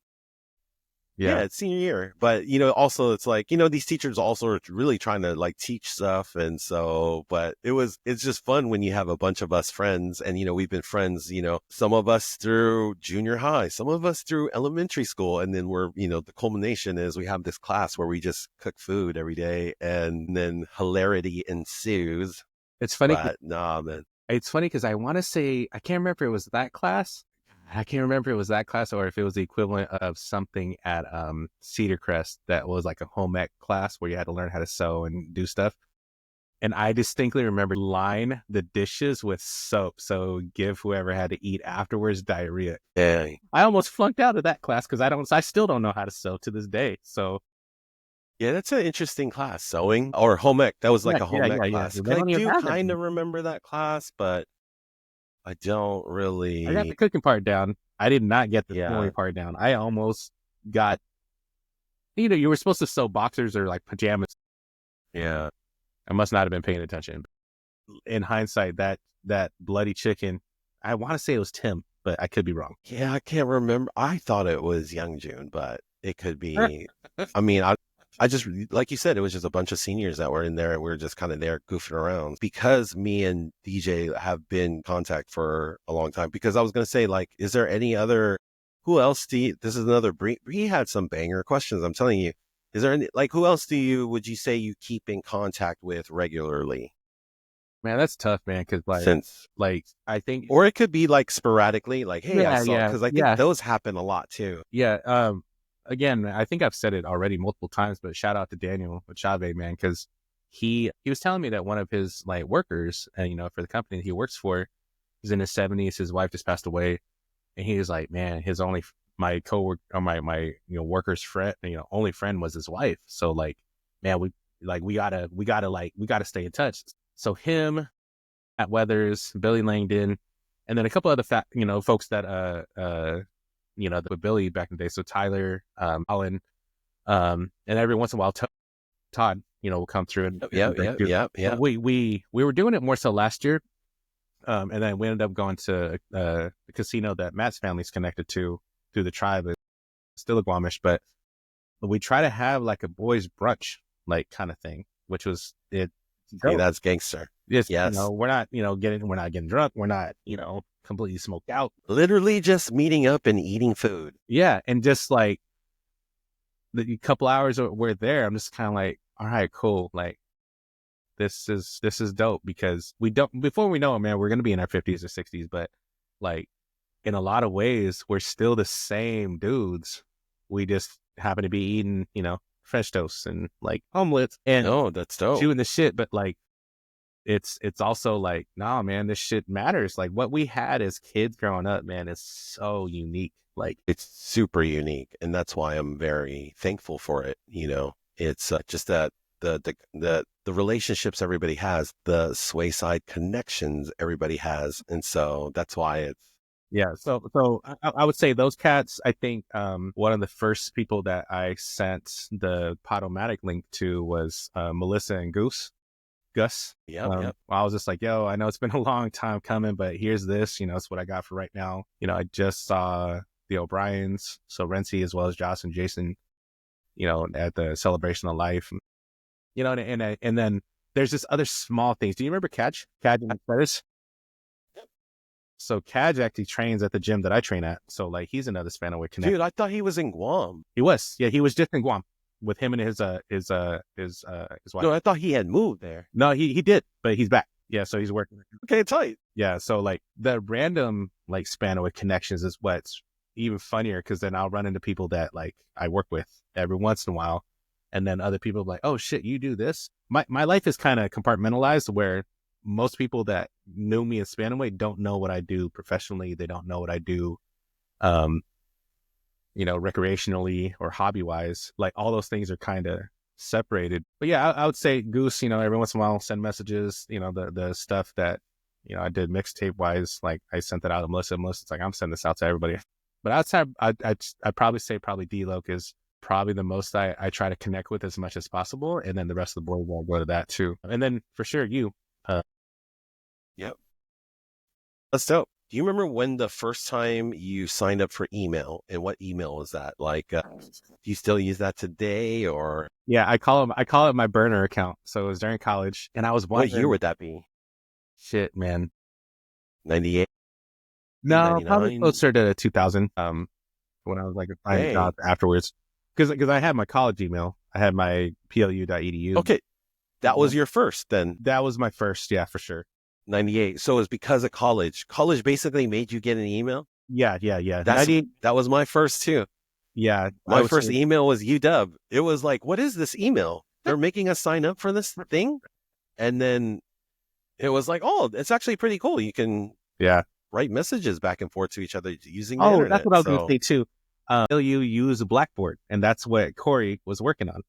Yeah, it's senior year. But, also it's like, these teachers also are really trying to like teach stuff. And so, but it's just fun when you have a bunch of us friends and, we've been friends, some of us through junior high, some of us through elementary school. And then the culmination is we have this class where we just cook food every day and then hilarity ensues. It's funny. But nah, man. It's funny because I want to say, I can't remember if it was that class. I can't remember if it was that class or if it was the equivalent of something at Cedar Crest that was like a home ec class where you had to learn how to sew and do stuff. And I distinctly remember line the dishes with soap. So give whoever had to eat afterwards diarrhea. Yeah. I almost flunked out of that class because I still don't know how to sew to this day. So yeah, that's an interesting class, sewing or home ec. That was like a home ec class. I do kind of remember that class, but I don't really. I got the cooking part down. I did not get the sewing part down. I almost got, you were supposed to sew boxers or like pajamas. Yeah. I must not have been paying attention. In hindsight, that bloody chicken, I want to say it was Tim, but I could be wrong. Yeah, I can't remember. I thought it was Young June, but it could be. I mean, I just, like you said, it was just a bunch of seniors that were in there and we were just kind of there goofing around because me and DJ have been in contact for a long time. Because I was going to say, like, is there any other, who else this is another, Bre had some banger questions. I'm telling you, is there any, like, who else would you say you keep in contact with regularly? Man, that's tough, man. Cause I think, or it could be like sporadically, like, hey, I saw, cause I think those happen a lot too. Yeah. Again, I think I've said it already multiple times, but shout out to Daniel Chave, man, because he was telling me that one of his like workers, and for the company that he works for, is in his 70s. His wife just passed away, and he was like, man, my coworker or my worker's friend, only friend was his wife. So like, man, we gotta stay in touch. So him, Matt Weathers, Billy Langdon, and then a couple other folks that with Billy back in the day. So Tyler, Alan, and every once in a while, Todd, will come through. And yeah. We were doing it more so last year. And then we ended up going to the casino that Matt's family's connected to through the tribe. It's still a Guamish, but we try to have like a boys brunch, like kind of thing, which was it. Hey, that's gangster. Yes. We're not getting drunk. We're not, completely smoked out. Literally just meeting up and eating food. Yeah. And just like the couple hours we're there, I'm just kind of like, all right, cool. Like this is dope because before we know it, man, we're going to be in our 50s or 60s, but like in a lot of ways, we're still the same dudes. We just happen to be eating, French toast and like omelets and that's dope. Chewing the shit. But like, it's also like, nah, man, this shit matters. Like what we had as kids growing up, man, is so unique. Like it's super unique. And that's why I'm very thankful for it. It's just that the relationships everybody has, the Swayside connections everybody has. And so that's why it's, yeah. So I would say those cats, I think, one of the first people that I sent the Podomatic link to was, Melissa and Goose. Gus. Yep. I was just like, yo, I know it's been a long time coming, but here's this, it's what I got for right now. I just saw the O'Briens, so Renzi as well as Josh and Jason, at the Celebration of Life, and then there's just other small things. Do you remember Kaj and Curtis? So Kaj actually trains at the gym that I train at. So like he's another Spanaway connect. Dude, I thought he was in Guam. He was just in Guam with him and his wife. No, I thought he had moved there. No, he did, but he's back. Yeah, so he's working. Okay, tight. Yeah, so like the random like Spanaway connections is what's even funnier, because then I'll run into people that like I work with every once in a while, and then other people are like, oh shit, you do this. My life is kind of compartmentalized where most people that knew me in Spanaway don't know what I do professionally. They don't know what I do, recreationally or hobby wise. Like all those things are kind of separated. But yeah, I would say Goose, every once in a while send messages, the stuff that, I did mixtape wise, like I sent that out to Melissa. Melissa's like, I'm sending this out to everybody. But outside, I'd probably say D-Loc is probably the most I try to connect with as much as possible. And then the rest of the board will go to that too. And then for sure, you. Yep. That's dope. Do you remember when the first time you signed up for email, and what email was that? Like, do you still use that today, or? Yeah, I call it my burner account. So it was during college, and I was wondering. What year would that be? Shit, man. 98? No, 99? probably closer to 2000. When I was like applying jobs afterwards, because I had my college email. I had my plu.edu. Okay, that was your first then. That was my first, yeah, for sure. 98. So it was because of college. College basically made you get an email? Yeah. That was my first too. Yeah. My first email was UW. It was like, what is this email? They're making us sign up for this thing? And then it was like, oh, it's actually pretty cool. You can write messages back and forth to each other using the internet. That's what I was going to say too. You use a Blackboard, and that's what Corey was working on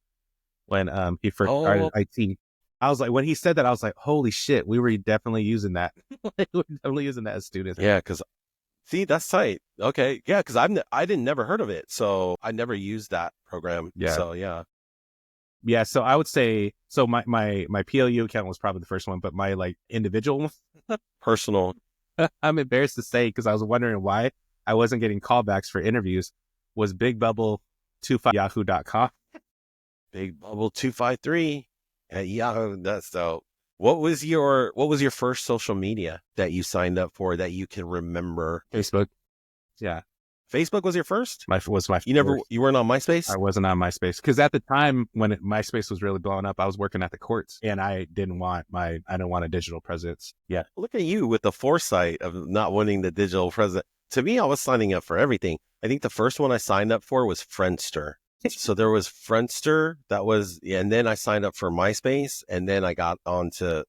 when he first started IT. I was like, when he said that, I was like, holy shit, we were definitely using that. We were definitely using that as students. Yeah, because, see, that's tight. Okay. Yeah, because I didn't never heard of it. So I never used that program. Yeah. So, yeah. Yeah, so I would say, so my PLU account was probably the first one, but my like individual personal, I'm embarrassed to say, because I was wondering why I wasn't getting callbacks for interviews, was bigbubble25yahoo.com. Big Bubble 253 at Yahoo. That's dope. What was your first social media that you signed up for that you can remember? Facebook. Yeah. Facebook was your first? You weren't on MySpace? I wasn't on MySpace because at the time when MySpace was really blowing up, I was working at the courts and I didn't want a digital presence. Yeah. Look at you with the foresight of not wanting the digital presence. To me, I was signing up for everything. I think the first one I signed up for was Friendster. So there was Friendster and then I signed up for MySpace, and then I got onto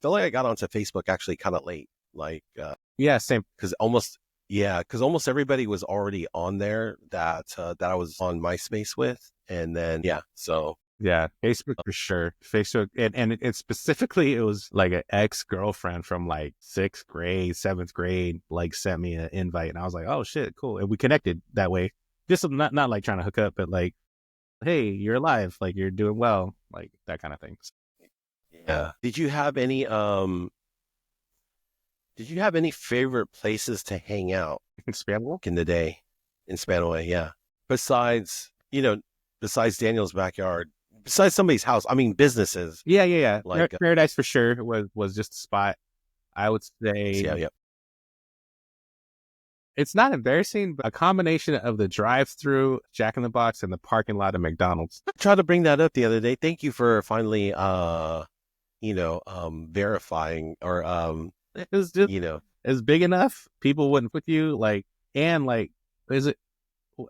Facebook actually kind of late. Like, same. Because almost everybody was already on there that I was on MySpace with. And then, so. Yeah, Facebook for sure. Facebook. And it specifically, it was like an ex-girlfriend from like 6th grade, 7th grade, like sent me an invite. And I was like, oh shit, cool. And we connected that way. Just not like trying to hook up, but like, hey, you're alive. Like you're doing well. Like that kind of thing. Yeah. Did you have any favorite places to hang out in Spanaway in the day in Spanaway? Yeah. Besides Daniel's backyard, besides somebody's house, I mean, businesses. Yeah. Like Paradise for sure was just a spot. I would say. Yeah. It's not embarrassing, but a combination of the drive-through Jack in the Box and the parking lot of McDonald's. I tried to bring that up the other day. Thank you for finally, verifying or it was just it's big enough people wouldn't put you like, and like, is it?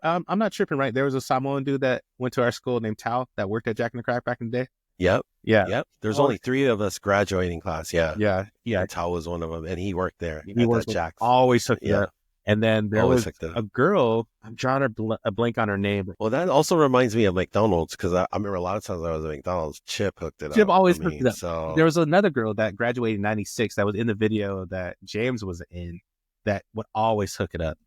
I'm not tripping, right? There was a Samoan dude that went to our school named Tao that worked at Jack in the Crack back in the day. Yep. Yeah. Yep. There's only 3 of us graduating class. Yeah. Yeah. And Tao was one of them, and he worked there. He was Jack. Always took it up. And then there was a girl, I'm drawing a blank on her name. Well, that also reminds me of McDonald's, because I remember a lot of times I was at McDonald's, Chip hooked it up. Chip always hooked it up. So. There was another girl that graduated in 96 that was in the video that James was in that would always hook it up.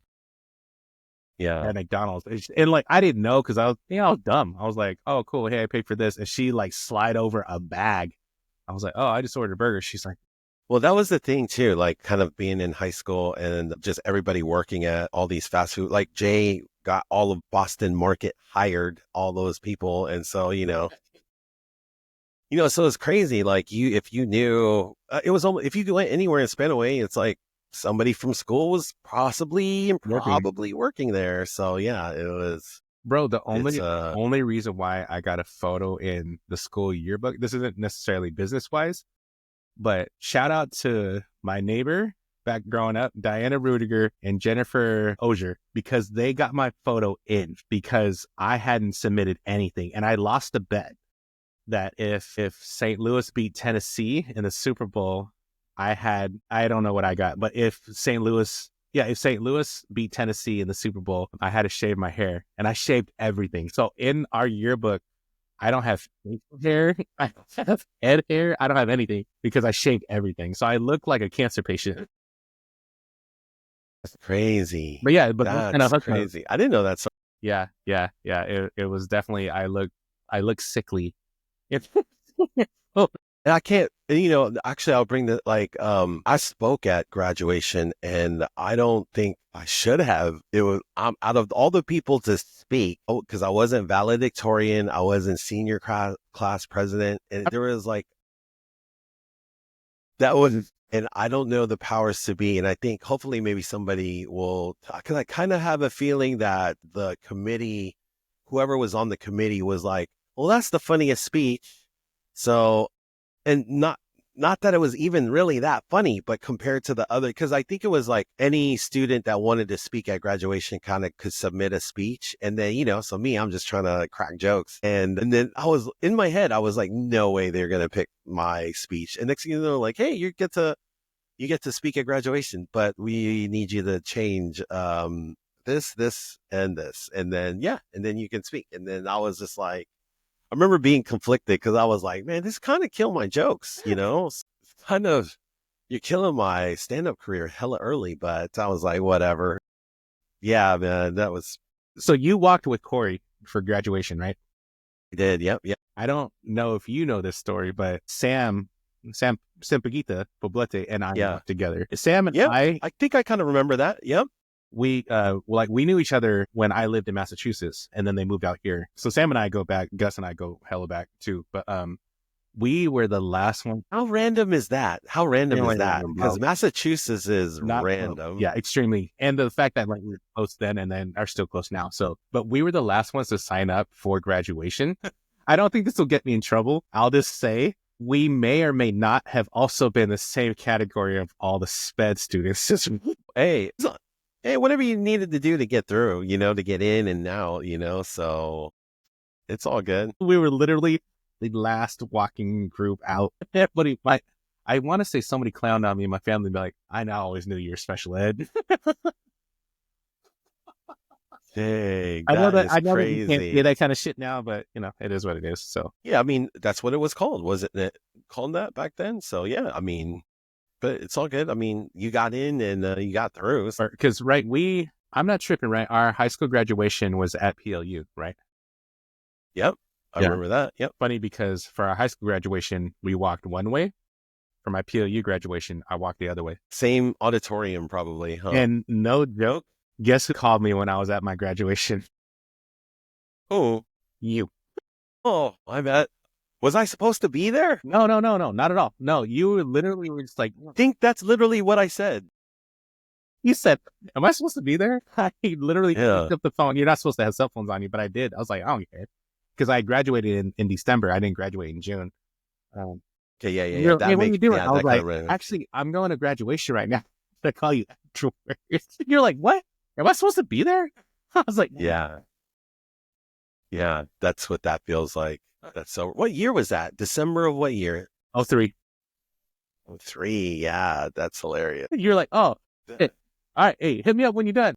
Yeah. At McDonald's. And like, I didn't know because I was dumb. I was like, oh, cool. Hey, I paid for this. And she like slide over a bag I was like, oh, I just ordered a burger. She's like, Well, that was the thing too, like kind of being in high school and just everybody working at all these fast food, like Jay got all of Boston Market hired all those people. And so, so it's crazy. Like if you knew, it was almost, if you went anywhere in Spanaway, it's like somebody from school was possibly and probably working there. So yeah, it was. Bro, the only reason why I got a photo in the school yearbook, this isn't necessarily business wise, but shout out to my neighbor back growing up, Diana Rudiger and Jennifer Ozier, because they got my photo in because I hadn't submitted anything. And I lost a bet that if St. Louis beat Tennessee in the Super Bowl, I don't know what I got, but if St. Louis beat Tennessee in the Super Bowl, I had to shave my hair, and I shaved everything. So in our yearbook, I don't have facial hair, I don't have head hair, I don't have anything because I shaved everything. So I look like a cancer patient. That's crazy. But yeah, that's crazy. I didn't know that. So yeah. It was definitely, I look sickly. oh, and I can't, actually I'll bring the, I spoke at graduation and I don't think I should have. I'm out of all the people to speak, because I wasn't valedictorian, I wasn't senior class president, and there was and I don't know the powers to be. And I think hopefully maybe somebody will, because I kind of have a feeling that the committee, whoever was on the committee was like, well, that's the funniest speech. So, and not that it was even really that funny, but compared to the other, because I think it was like any student that wanted to speak at graduation kind of could submit a speech. And then, so me, I'm just trying to crack jokes. And then I was in my head, I was like, no way they're going to pick my speech. And next thing you know, like, hey, you get to speak at graduation, but we need you to change this, and this. And then, and then you can speak. And then I was just like, I remember being conflicted because I was like, man, this kind of killed my jokes, It's kind of, you're killing my stand-up career hella early, but I was like, whatever. Yeah, man, that was. So you walked with Corey for graduation, right? I did, yep. I don't know if you know this story, but Sam Sempagita Poblete and I walked together. Sam and I think I kind of remember that, yep. We knew each other when I lived in Massachusetts, and then they moved out here. So Sam and I go back. Gus and I go hella back too. But we were the last one. How random is that? Because Massachusetts is not random. Yeah, extremely. And the fact that we were close then and then are still close now. So, but we were the last ones to sign up for graduation. I don't think this will get me in trouble. I'll just say we may or may not have also been the same category of all the SPED students. Hey, whatever you needed to do to get through, to get in and out, so it's all good. We were literally the last walking group out. Everybody, I want to say somebody clowned on me and my family be like, I always knew you were special ed. Dang, I know that crazy. You can't say that kind of shit now, but it is what it is. So yeah, I mean, that's what it was called. Wasn't it called that back then? So yeah, I mean, but it's all good. I mean, you got in and you got through. Because, I'm not tripping, right? Our high school graduation was at PLU, right? Yep. I remember that. Yep. Funny because for our high school graduation, we walked one way. For my PLU graduation, I walked the other way. Same auditorium, probably, huh? And no joke, guess who called me when I was at my graduation? Oh, you. Oh, I bet. Was I supposed to be there? No, not at all. No, you literally were just like, I think that's literally what I said. You said, am I supposed to be there? I literally picked up the phone. You're not supposed to have cell phones on you, but I did. I was like, I don't care. Because I graduated in December. I didn't graduate in June. Okay, yeah. What are you doing? I was like, actually, I'm going to graduation right now. I call you afterwards. You're like, what? Am I supposed to be there? I was like, yeah. Yeah, that's what that feels like. That's so. What year was that? December of what year? 03. 03. Yeah, that's hilarious. You're like, oh, hey, all right. Hey, hit me up when you're done.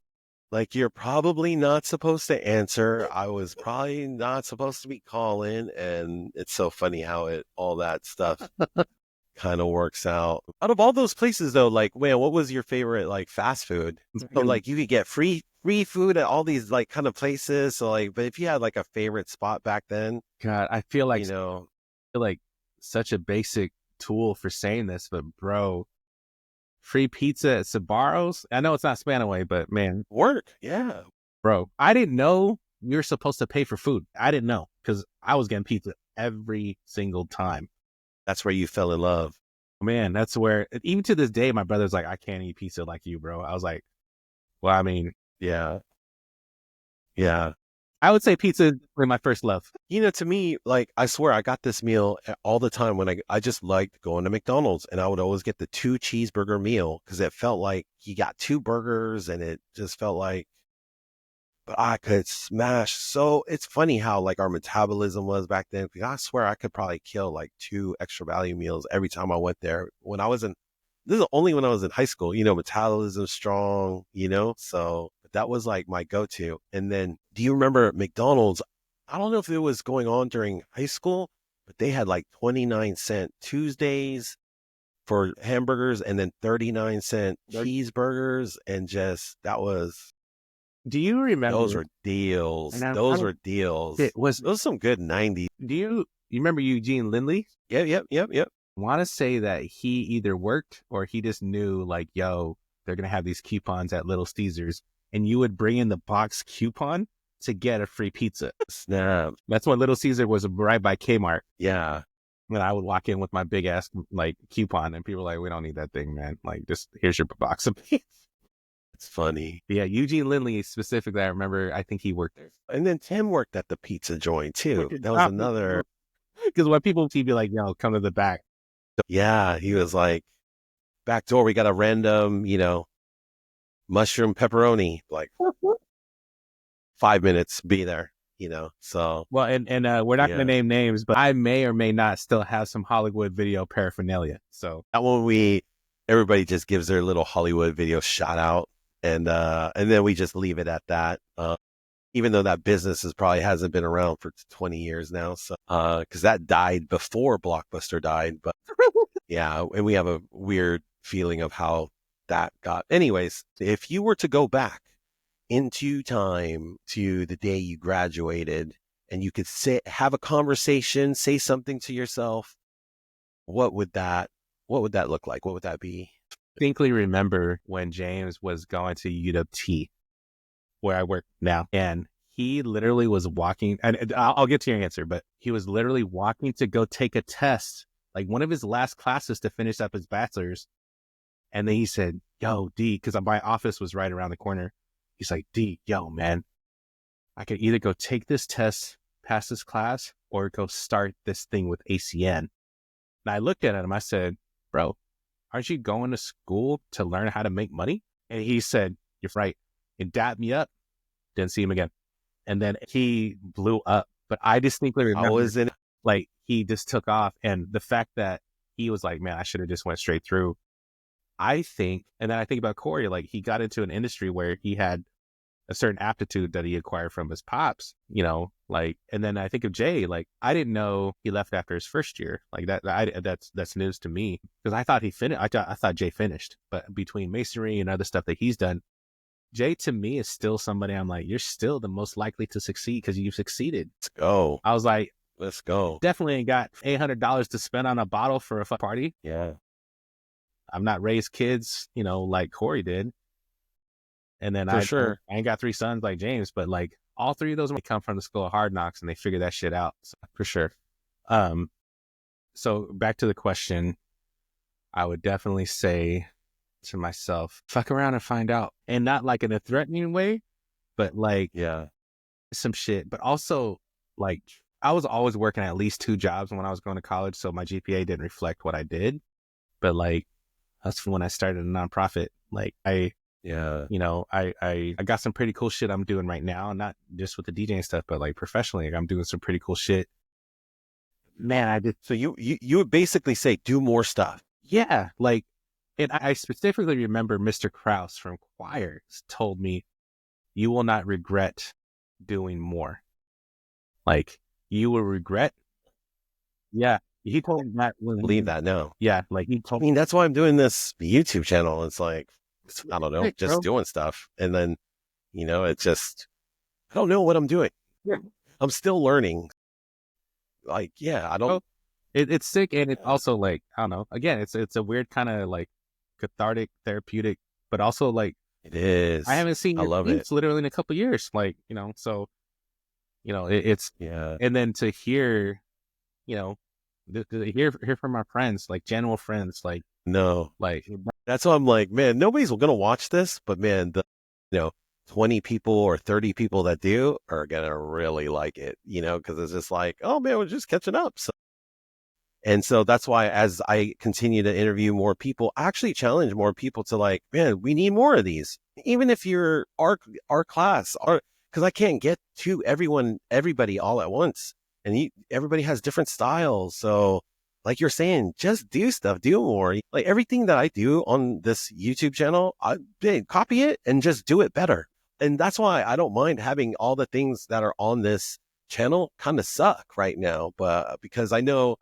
Like, you're probably not supposed to answer. I was probably not supposed to be calling. And it's so funny how all that stuff kind of works out. Out of all those places, though, like, man, what was your favorite, fast food? So, you could get free food at all these, kind of places. So, but if you had, a favorite spot back then. God, I feel like, such a basic tool for saying this, but bro, free pizza at Sbarro's. I know it's not Spanaway, but man, Work. Yeah. bro, I didn't know we were supposed to pay for food. I didn't know because I was getting pizza every single time. That's where you fell in love. Man, that's where, even to this day, my brother's like, I can't eat pizza like you, bro. I was like, well, I mean, Yeah. Yeah. I would say pizza is my first love. You know, to me, like, I swear I got this meal all the time when I just liked going to McDonald's, and I would always get the 2 cheeseburger meal because it felt like you got 2 burgers and it just felt like, but I could smash. So it's funny how like our metabolism was back then. I swear I could probably kill like 2 extra value meals every time I went there when I was in, this is only when I was in high school, you know, metabolism strong, you know, so that was like my go-to. And then, do you remember McDonald's? I don't know if it was going on during high school, but they had like 29-cent Tuesdays for hamburgers and then 39-cent cheeseburgers. And just, that was, Do you remember? those were deals. And Those were deals. It was. Those some good 90s. Do you remember Eugene Lindley? Yep. I want to say that he either worked or he just knew like, yo, they're going to have these coupons at Little Caesars, and you would bring in the box coupon to get a free pizza. Snap. That's when Little Caesar was right by Kmart. Yeah. And I would walk in with my big ass like coupon, and people were like, we don't need that thing, man. Like, just here's your box of pizza. It's funny. Yeah, Eugene Lindley specifically, I remember, I think he worked there. And then Tim worked at the pizza joint too. That was another. Because when people would be like, yo, come to the back. Yeah, he was like, back door, we got a random, you know, mushroom pepperoni, like 5 minutes, be there, you know, so. Well, and we're not going to name names, but I may or may not still have some Hollywood video paraphernalia. So that one everybody just gives their little Hollywood video shout out, and then we just leave it at that. Even though that business probably hasn't been around for 20 years now. So, cause that died before Blockbuster died, but yeah. And we have a weird feeling of how that got. Anyways, if you were to go back into time to the day you graduated and you could have a conversation, say something to yourself, what would that look like? What would that be? I distinctly remember when James was going to UW where I work now, and he literally was walking, and I'll get to your answer, but he was literally walking to go take a test, like one of his last classes to finish up his bachelor's. And then he said, yo, D, because my office was right around the corner. He's like, D, yo, man, I could either go take this test, pass this class, or go start this thing with ACN. And I looked at him, I said, bro, aren't you going to school to learn how to make money? And he said, you're right. It dapped me up. Didn't see him again. And then he blew up. But I distinctly remember, like, he just took off. And the fact that he was like, man, I should have just went straight through. I think, and then I think about Corey, like, he got into an industry where he had a certain aptitude that he acquired from his pops, you know, like, and then I think of Jay, like, I didn't know he left after his first year. Like that's news to me, because I thought he finished. I thought Jay finished, but between masonry and other stuff that he's done, Jay to me is still somebody I'm like, you're still the most likely to succeed because you've succeeded. Let's go. I was like, let's go. Definitely ain't got $800 to spend on a bottle for a party. Yeah. I'm not raised kids, you know, like Corey did. And then I ain't got 3 sons like James, but like all 3 of those come from the school of hard knocks, and they figure that shit out. So, for sure. So back to the question, I would definitely say to myself, fuck around and find out. And not like in a threatening way, but like, some shit. But also, like, I was always working at least 2 jobs when I was going to college, so my GPA didn't reflect what I did. But like, that's when I started a nonprofit. Like, you know, I got some pretty cool shit I'm doing right now, not just with the DJing stuff, but like professionally, I'm doing some pretty cool shit. Man, I did. So you would basically say, do more stuff. Yeah. Like, and I specifically remember Mr. Krause from choir told me, you will not regret doing more. Like, you will regret. Yeah. He told me that. Believe that now. Yeah. Like, he told me. I mean, that's why I'm doing this YouTube channel. It's like, I don't know, just doing stuff. And then, you know, it's just, I don't know what I'm doing. Yeah. I'm still learning. Like, yeah, I don't It's sick, and it's also like, I don't know. Again, it's a weird kind of like cathartic, therapeutic, but also like It I is. haven't seen I your love it. face literally in a couple of years. Like, so it's Yeah. and then to hear, you know, hear from our friends, like general friends, No. like That's why I'm like, man, nobody's gonna watch this, but man, the you know, 20 people or 30 people that do are gonna really like it, because it's just like, oh man, we're just catching up. And so that's why as I continue to interview more people, I actually challenge more people to like, man, we need more of these. Even if you're our class, because I can't get to everybody all at once. And everybody has different styles. So like you're saying, just do stuff, do more. Like everything that I do on this YouTube channel, copy it and just do it better. And that's why I don't mind having all the things that are on this channel kind of suck right now, but because I know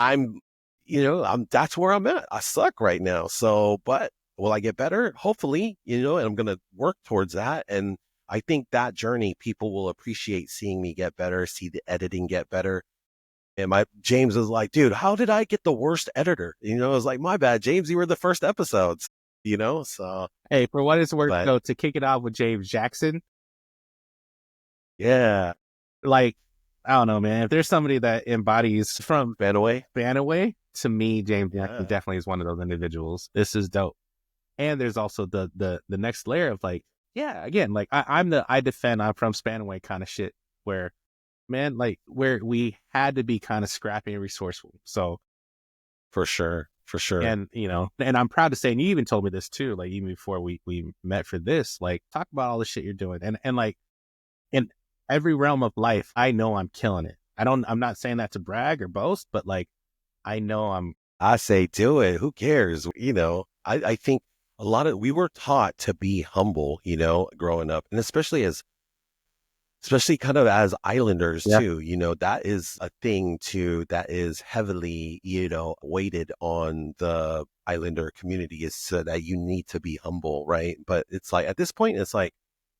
that's where I'm at. I suck right now. So, but will I get better? Hopefully, and I'm going to work towards that. And I think that journey, people will appreciate seeing me get better, see the editing get better. And James was like, dude, how did I get the worst editor? I was like, my bad, James, you were the first episodes, so. hey, for what it's worth, But though, to kick it off with James Jackson, yeah, like, I don't know, man. If there's somebody that embodies from Spanaway, to me, James Jackson yeah, definitely is one of those individuals. This is dope. And there's also the next layer of like, yeah, again, like I'm from Spanaway kind of shit where, man, like where we had to be kind of scrappy and resourceful. So for sure. and and I'm proud to say, and you even told me this too, like even before we met for this, like talk about all the shit you're doing. And like in every realm of life, I know I'm killing it. I'm not saying that to brag or boast, but like I know I say do it. Who cares? I think we were taught to be humble, growing up, and especially kind of as islanders yeah. too, that is a thing too that is heavily, weighted on the islander community, is so that you need to be humble, right? But it's like at this point, it's like,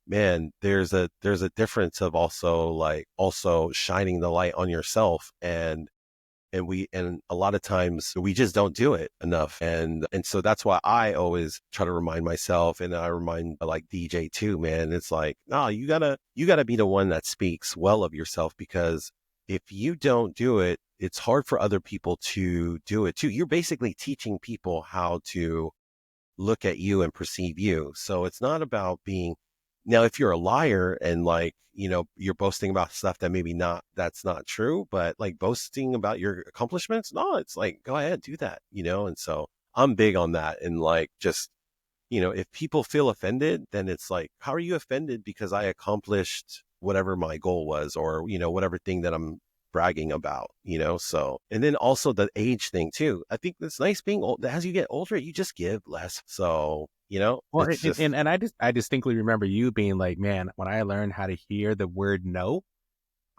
man, there's a difference of also shining the light on yourself, and a lot of times we just don't do it enough, and so that's why I always try to remind myself, and I remind like DJ too, man. It's like, no, you gotta be the one that speaks well of yourself, because if you don't do it, it's hard for other people to do it too. You're basically teaching people how to look at you and perceive you. So it's not about being, now if you're a liar and like, you're boasting about stuff that that's not true, but like boasting about your accomplishments, no, it's like, go ahead, do that, and so I'm big on that. And like, just, if people feel offended, then it's like, how are you offended because I accomplished whatever my goal was, or, whatever thing that I'm bragging about, so. And then also the age thing too. I think it's nice being old. As you get older, you just give less. So, Well, it's just, and I distinctly remember you being like, man, when I learned how to hear the word no,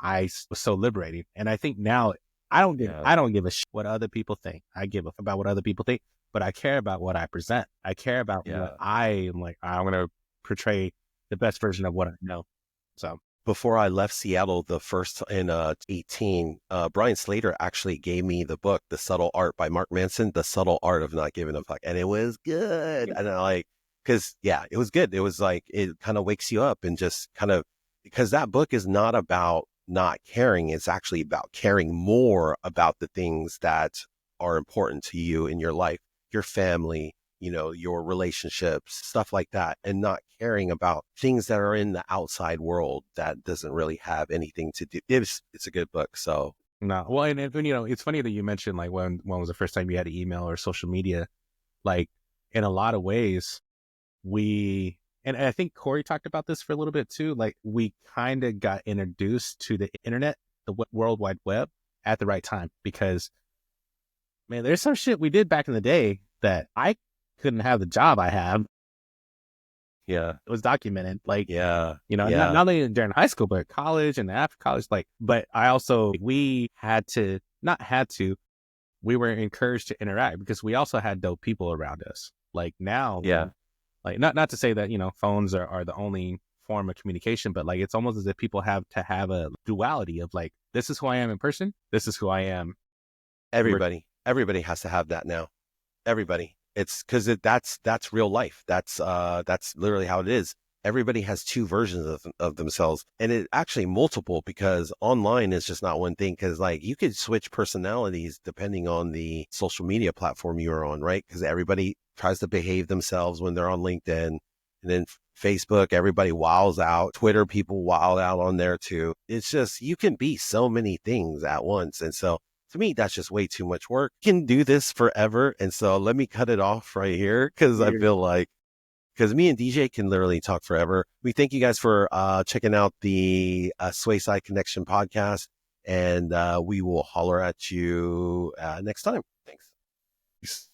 was so liberating. And I think now yeah, I don't give a shit what other people think. I give a about what other people think, but I care about what I present. I care about what yeah. I am like. I'm going to portray the best version of what I know. So Before I left Seattle the first in 18, Brian Slater actually gave me the book, The Subtle Art by Mark Manson, The Subtle Art of Not Giving a Fuck. And it was good. And I like, because yeah, it was good. It was like, it kind of wakes you up, and just kind of, because that book is not about not caring. It's actually about caring more about the things that are important to you in your life, your family, your relationships, stuff like that, and not caring about things that are in the outside world that doesn't really have anything to do. It's a good book. So no, well, and it's funny that you mentioned like when was the first time you had an email or social media. Like in a lot of ways, and I think Corey talked about this for a little bit too. Like we kind of got introduced to the internet, the World Wide Web, at the right time, because man, there's some shit we did back in the day that I couldn't have the job I have. yeah, It was documented, like, yeah, not yeah, only during high school, but college and after college. Like, but we we were encouraged to interact because we also had dope people around us. Like now, yeah. like not to say that, phones are the only form of communication, but like, it's almost as if people have to have a duality of like, this is who I am in person. This is who I am Everybody has to have that now. Everybody. It's because that's real life. That's literally how it is. Everybody has two versions of themselves, and it actually multiple, because online is just not one thing. Because like you could switch personalities depending on the social media platform you're on, right? Because everybody tries to behave themselves when they're on LinkedIn, and then Facebook, everybody wows out. Twitter, people wild out on there too. It's just, you can be so many things at once, and so to me, that's just way too much work. You can do this forever. And so let me cut it off right here, because I feel like, because me and DJ can literally talk forever. We thank you guys for checking out the Swayside Connection podcast, and we will holler at you next time. Thanks.